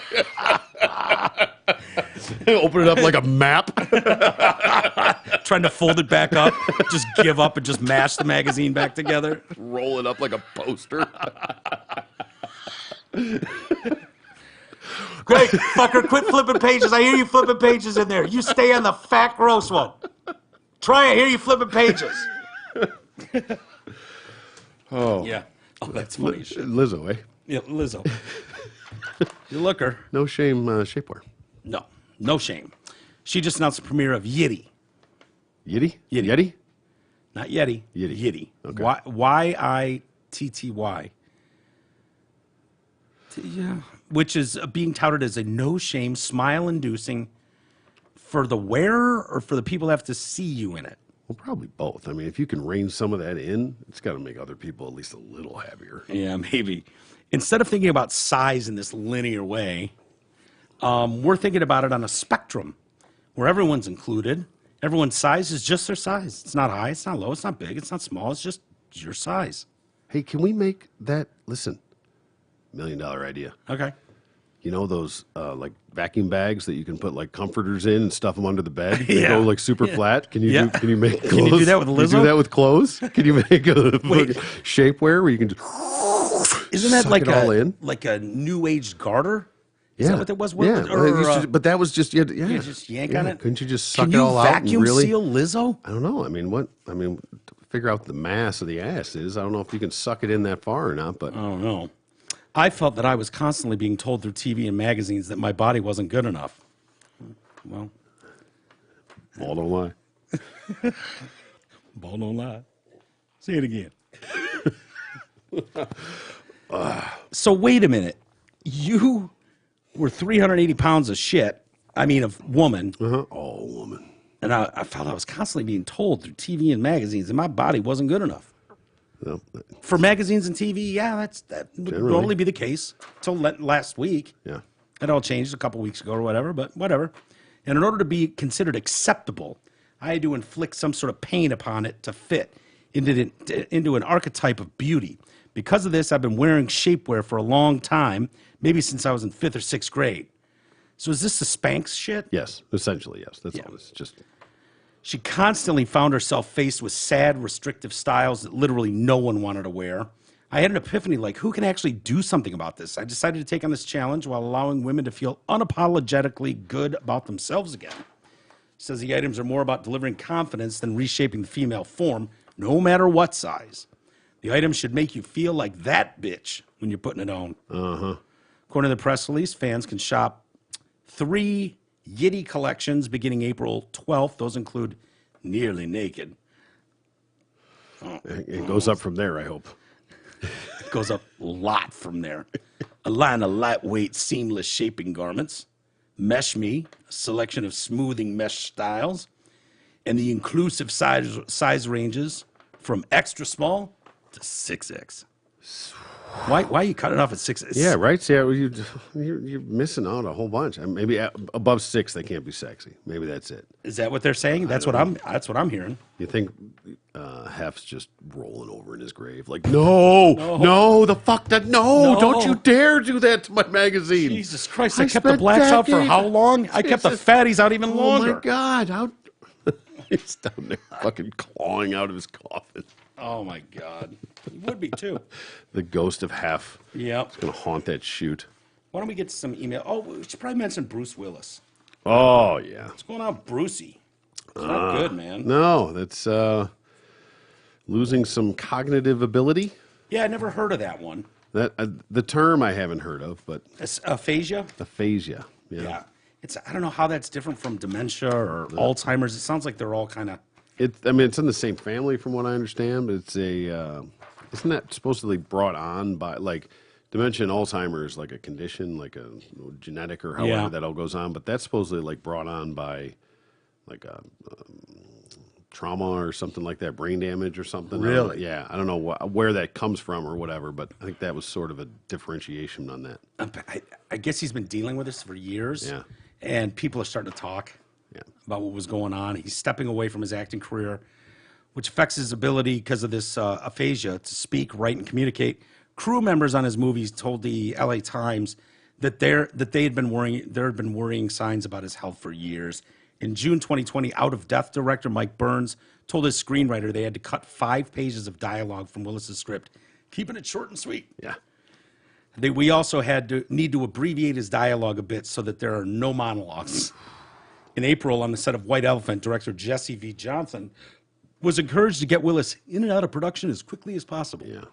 Open it up like a map. Trying to fold it back up, just give up and just mash the magazine back together. Roll it up like a poster. Great, fucker, quit flipping pages. I hear you flipping pages in there. You stay on the fat, gross one. Try it. I hear you flipping pages. Oh. Yeah. Oh, that's funny shit. Lizzo, eh? Yeah, Lizzo. You look her. No shame shapewear. No shame. She just announced the premiere of Yitty. Yitty? Yitty. Yeti? Not Yeti. Yitty. Yitty. Okay. Yitty. Yeah. Which is being touted as a no-shame, smile-inducing for the wearer or for the people that have to see you in it? Well, probably both. I mean, if you can rein some of that in, it's got to make other people at least a little happier. Yeah, maybe. Instead of thinking about size in this linear way, we're thinking about it on a spectrum where everyone's included. Everyone's size is just their size. It's not high, it's not low, it's not big, it's not small, it's just your size. Hey, can we make that, listen, $1 million idea. Okay. You know those like vacuum bags that you can put like comforters in and stuff them under the bed? They Yeah. go like super flat. Can you Yeah. can you make clothes? Can you do that with Can you Lizzo? do that with clothes? Can you make a shapewear where you can just Isn't that suck like it all in? like a new age garter? Is Yeah. that what it was? Yeah. But that was just, yeah. you just yank on it? Couldn't you just suck Can it you all out and vacuum really? seal Lizzo? I don't know. I mean, figure out the mass of the ass is. I don't know if you can suck it in that far or not, but I don't know. I felt that I was constantly being told through TV and magazines that my body wasn't good enough. Well, ball don't lie. ball don't lie. Say it again. So wait a minute. You were 380 pounds of shit. I mean, of woman. Oh, woman. And I felt I was constantly being told through TV and magazines that my body wasn't good enough. No, For magazines and TV, yeah, that would Generally. normally be the case until last week. yeah. It all changed a couple weeks ago or whatever, but whatever. And in order to be considered acceptable, I had to inflict some sort of pain upon it to fit into an archetype of beauty. Because of this, I've been wearing shapewear for a long time, maybe since I was in 5th or 6th grade. So is this the Spanx shit? Yes, essentially, yes. That's all. It's just She constantly found herself faced with sad, restrictive styles that literally no one wanted to wear. I had an epiphany like, who can actually do something about this? I decided to take on this challenge while allowing women to feel unapologetically good about themselves again. She says the items are more about delivering confidence than reshaping the female form, no matter what size. The items should make you feel like that bitch when you're putting it on. According to the press release, fans can shop 3 Yitty collections beginning April 12th. Those include Nearly Naked. it goes up from there, I hope. It goes up a lot from there. A line of lightweight, seamless shaping garments. Mesh Me, a selection of smoothing mesh styles. And the inclusive size ranges from extra small to 6X. Why are you cutting off at 6X? Yeah, right. See, you're missing out a whole bunch. Maybe above 6 they can't be sexy. Maybe that's it. Is that what they're saying? That's what I'm hearing. You think Hef's just rolling over in his grave, like, no, the fuck that, no, don't you dare do that to my magazine. Jesus Christ, I kept the blacks out for how long? I kept the fatties out even longer. Oh my God, how he's down there fucking clawing out of his coffin. Oh my God. He would be too. The ghost of Hef. Yep. It's going to haunt that shoot. Why don't we get to some email? Oh, we should probably mention Bruce Willis. Oh, yeah. What's going on, Brucey? It's not good, man. No, that's losing some cognitive ability. Yeah, I never heard of that one. That the term I haven't heard of, but Aphasia? aphasia. Yeah. I don't know how that's different from dementia or Alzheimer's. It sounds like they're all kind of... I mean, it's in the same family from what I understand, but it's isn't that supposedly brought on by, like, dementia and Alzheimer's, like a condition, like a genetic or however that all goes on, but that's supposedly, like, brought on by, like, a trauma or something like that, brain damage or something. Really? Yeah, I don't know where that comes from or whatever, but I think that was sort of a differentiation on that. I guess he's been dealing with this for years. Yeah. And people are starting to talk about what was going on. He's stepping away from his acting career, which affects his ability because of this aphasia to speak, write, and communicate. Crew members on his movies told the LA Times that there had been worrying signs about his health for years. In June 2020, Out of Death director Mike Burns told his screenwriter they had to cut 5 pages of dialogue from Willis's script, keeping it short and sweet. Yeah. We also need to abbreviate his dialogue a bit so that there are no monologues. In April, on the set of White Elephant, director Jesse V. Johnson was encouraged to get Willis in and out of production as quickly as possible. Yeah.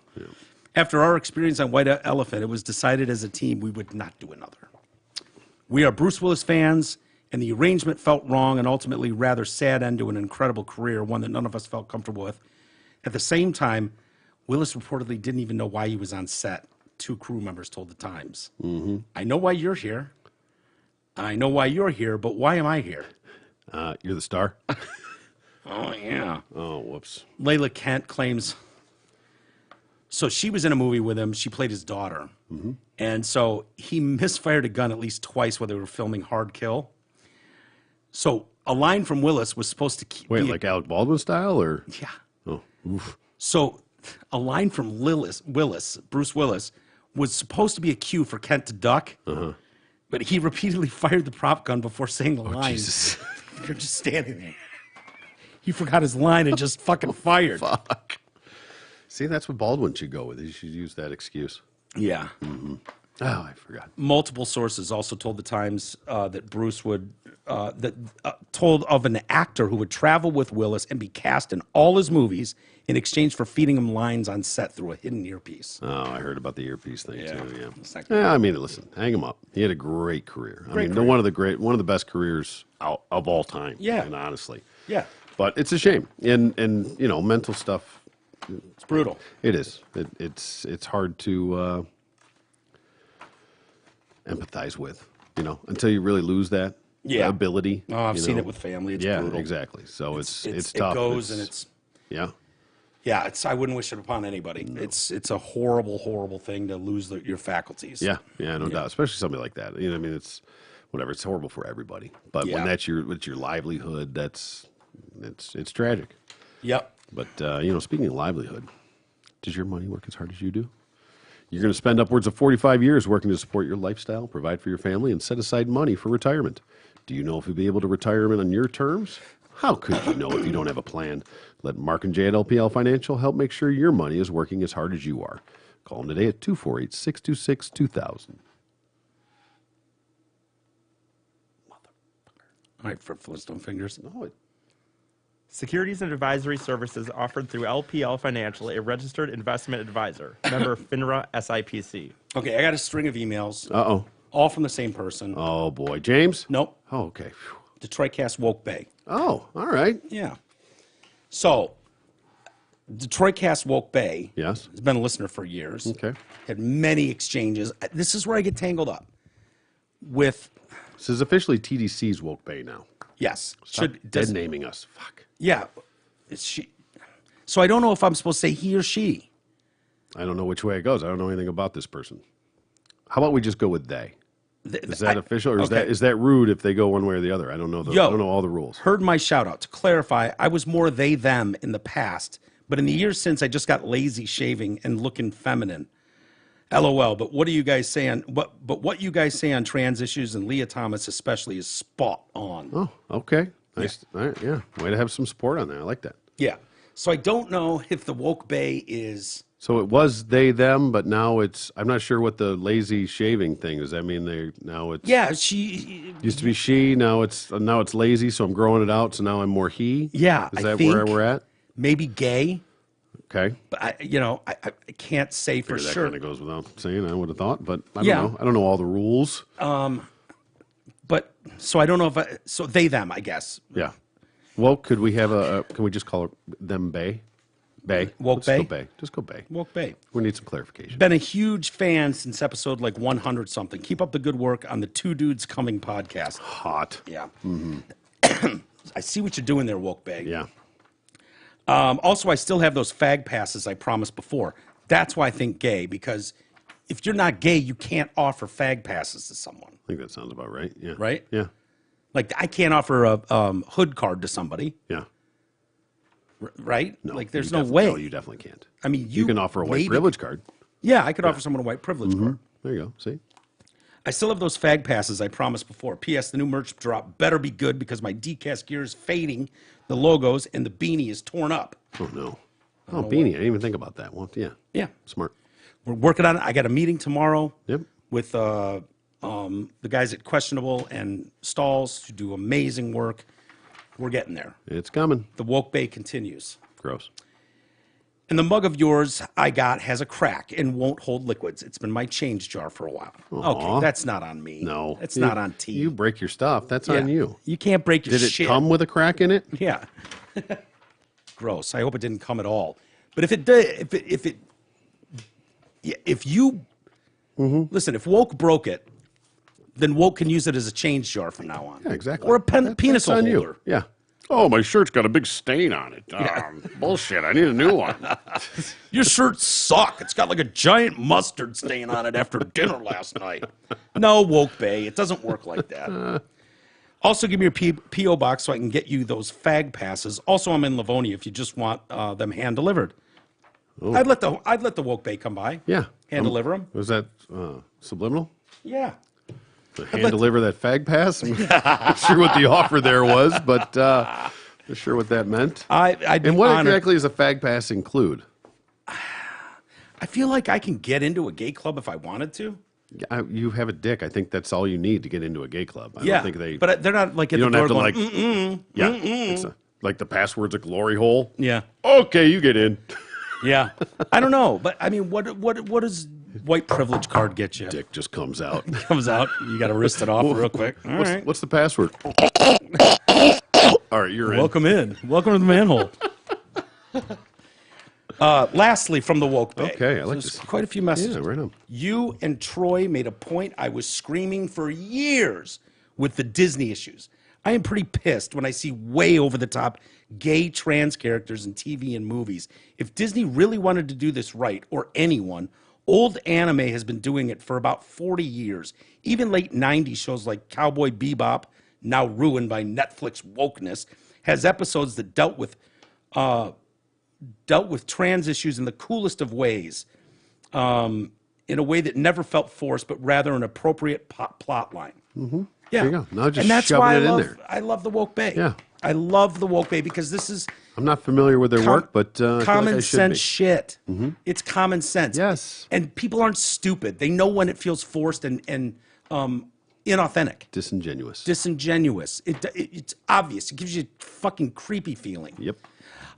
After our experience on White Elephant, it was decided as a team we would not do another. We are Bruce Willis fans, and the arrangement felt wrong and ultimately rather sad end to an incredible career, one that none of us felt comfortable with. At the same time, Willis reportedly didn't even know why he was on set. 2 crew members told the Times. Mm-hmm. I know why you're here. I know why you're here, but why am I here? You're the star? Oh, yeah. Oh, whoops. Layla Kent claims... So she was in a movie with him. She played his daughter. Mm-hmm. And so he misfired a gun at least twice while they were filming Hard Kill. So a line from Willis was supposed to... Wait, like Alec Baldwin style, or...? Yeah. Oh, oof. So a line from Bruce Willis, was supposed to be a cue for Kent to duck, but he repeatedly fired the prop gun before saying the line. Jesus. You're just standing there. He forgot his line and just fucking fired. Fuck. See, that's what Baldwin should go with. He should use that excuse. Yeah. Mm-hmm. Oh, I forgot. Multiple sources also told the Times that Bruce would told of an actor who would travel with Willis and be cast in all his movies in exchange for feeding him lines on set through a hidden earpiece. Oh, I heard about the earpiece thing too. Yeah. Yeah, I mean, listen, hang him up. He had a great career. One of the best careers of all time. Yeah. And honestly. Yeah. But it's a shame, and mental stuff. It's brutal. It is. It's hard to empathize with, until you really lose that ability. Oh, I've seen it with family. It's brutal. Yeah, exactly. So it's tough. It goes and it's yeah. Yeah, I wouldn't wish it upon anybody. No. It's a horrible, horrible thing to lose your faculties. Yeah, no doubt. Especially somebody like that. It's whatever. It's horrible for everybody. But when it's your livelihood, it's tragic. Yep. But speaking of livelihood, does your money work as hard as you do? You're going to spend upwards of 45 years working to support your lifestyle, provide for your family, and set aside money for retirement. Do you know if you'll be able to retire on your terms? How could you know if you don't have a plan? Let Mark and Jay at LPL Financial help make sure your money is working as hard as you are. Call them today at 248-626-2000. All right, for Flintstone fingers. No, Securities and advisory services offered through LPL Financial, a registered investment advisor. Member FINRA SIPC. Okay, I got a string of emails. Uh-oh. All from the same person. Oh, boy. James? Nope. Oh, okay. Detroit Cast Woke Bay. Oh, all right. Yeah. So, Detroit Cast Woke Bay Yes. has been a listener for years. Okay. Had many exchanges. This is where I get tangled up with... This is officially TDC's Woke Bay now. Yes. Dead naming us. Fuck. Yeah. It's she. So I don't know if I'm supposed to say he or she. I don't know which way it goes. I don't know anything about this person. How about we just go with they? Is that official, or is that rude if they go one way or the other? I don't know. I don't know all the rules. Heard my shout out. To clarify, I was more they them in the past, but in the years since, I just got lazy shaving and looking feminine. LOL. But what do you guys say on what you guys say on trans issues and Leah Thomas especially is spot on. Oh, okay. Nice. All right, yeah. Way to have some support on there. I like that. Yeah. So I don't know if the woke bae is. So it was they them, but now it's. I'm not sure what the lazy shaving thing is. I mean, now it's. Yeah, she Used to be she. Now it's lazy. So I'm growing it out. So now I'm more he. Yeah, Is I that think where we're at? maybe gay, Okay. but I can't say for That sure. kind of goes without saying. I would have thought, but I don't Yeah. know. I don't know all the rules. But so I don't know if so they them I guess. Yeah. Well, could we have can we just call it them Bay? Bay. Woke Let's go bae? Bay. Just go Bay. Woke bae. We need some clarification. Been a huge fan since episode like 100 something. Keep up the good work on the Two Dudes Coming podcast. Hot. Yeah. I see what you're doing there, woke bae. Yeah. Also, I still have those fag passes I promised before. That's why I think gay, because if you're not gay, you can't offer fag passes to someone, I think that sounds about right. Yeah. right? Yeah. Like I can't offer a hood card to somebody, Yeah. right? No. Like there's you no definitely- way. No, you definitely can't. I mean, You can offer a white maybe- privilege card. Yeah, I could offer someone a white privilege card. There you go. See? I still have those fag passes I promised before. P.S. The new merch drop better be good because my decast gear is fading, the logos, and the beanie is torn up. Oh, no. Oh, beanie. I didn't even think about that. Well, yeah. Yeah. Smart. We're working on it. I got a meeting tomorrow Yep. with the guys at Questionable and Stalls who do amazing work. We're getting there. It's coming. The woke bay continues. Gross. And the mug of yours I got has a crack and won't hold liquids. It's been my change jar for a while. Aw. Okay, that's not on me. No. That's not on T. You break your stuff. That's Yeah. on you. You can't break your Did it shit. come with a crack in it? Yeah. Gross. I hope it didn't come at all. But if it did, if you listen, if woke broke it, then woke can use it as a change jar from now on. Yeah, exactly. Or a penis That's on holder. you. Yeah. Oh, my shirt's got a big stain on it. Bullshit. I need a new one. Your shirts suck. It's got like a giant mustard stain on it after dinner last night. No, woke bay. It doesn't work like that. Also, give me your P.O. box so I can get you those fag passes. Also, I'm in Livonia if you just want them hand delivered. I'd let the woke bay come by. Yeah. Hand deliver them. Was that subliminal? Yeah. Hand deliver that fag pass? I'm not sure what the offer there was, but not sure what that meant. I'd be And what honored. exactly does a fag pass include? I feel like I can get into a gay club if I wanted to. You have a dick. I think that's all you need to get into a gay club. I Yeah, don't think they. but they're not like at you the don't door have to going, like. It's like the password's a glory hole. yeah, Okay, you get in. yeah. I don't know, but I mean, what does white privilege card get you? Dick just comes out. Comes out, you got to wrist it off real quick. All right. What's the password? All right, you're in. Welcome in. Welcome to the manhole. Lastly, from the woke bay. Okay, I like There's this. quite a few messages. Yeah, right on. You and Troy made a point I was screaming for years with the Disney issues. I am pretty pissed when I see way over the top gay trans characters in TV and movies. If Disney really wanted to do this right, or anyone, old anime has been doing it for about 40 years. Even late 90s shows like Cowboy Bebop, now ruined by Netflix wokeness, has episodes that dealt with trans issues in the coolest of ways, in a way that never felt forced, but rather an appropriate plot line. Mm-hmm. Yeah, There you go. Now just and that's shoving why it in there. I love the woke bay. Yeah. I love the woke bay because this is I'm not familiar with their work, but I feel like I common should sense be. shit. It's common sense. Yes. and people aren't stupid. They know when it feels forced and inauthentic, Disingenuous. disingenuous. It's obvious. It gives you a fucking creepy feeling. Yep.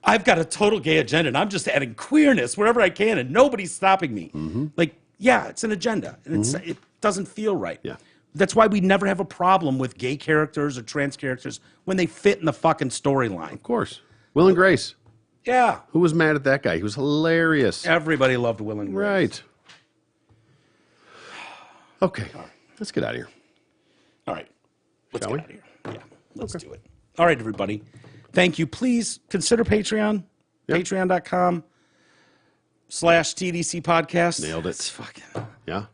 I've got a total gay agenda, and I'm just adding queerness wherever I can, and nobody's stopping me. Like, yeah, it's an agenda, and it doesn't feel right. Yeah. That's why we never have a problem with gay characters or trans characters when they fit in the fucking storyline. Of course. Will and Grace. Yeah. Who was mad at that guy? He was hilarious. Everybody loved Will and Grace. Right. Okay. Let's get out of here. All right. Let's Shall get we? out of here. Yeah, let's do it. All right, everybody. Thank you. Please consider Patreon. Yep. Patreon.com/TDC podcast. Nailed it. It's fucking Yeah.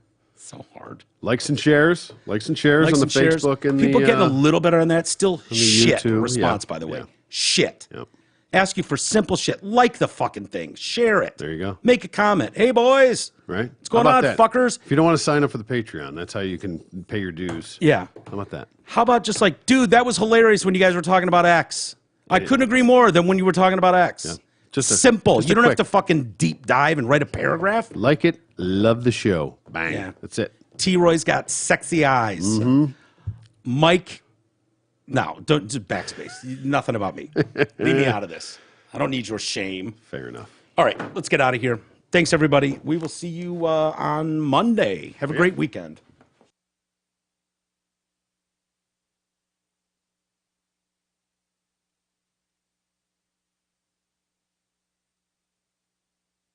So hard. Likes and shares on the shares. Facebook and people the getting a little better on that. Still shit YouTube. response, Yeah. by the way. Yeah. Shit. Yep. Ask you for simple shit. Like the fucking thing. Share it. There you go. Make a comment. Hey, boys. Right? What's going How on, about that? fuckers? If you don't want to sign up for the Patreon, that's how you can pay your dues. Yeah. How about that? How about just like, dude, that was hilarious when you guys were talking about X. I couldn't agree more than when you were talking about X. Yeah. Just simple. just You don't have quick. to fucking deep dive and write a paragraph. Like it, love the show. Bang. Yeah. That's it. T-Roy's got sexy eyes. Mm-hmm. Mike, no, don't just backspace. Nothing about me. Leave me out of this. I don't need your shame. Fair enough. All right, let's get out of here. Thanks, everybody. We will see you on Monday. Have a great weekend.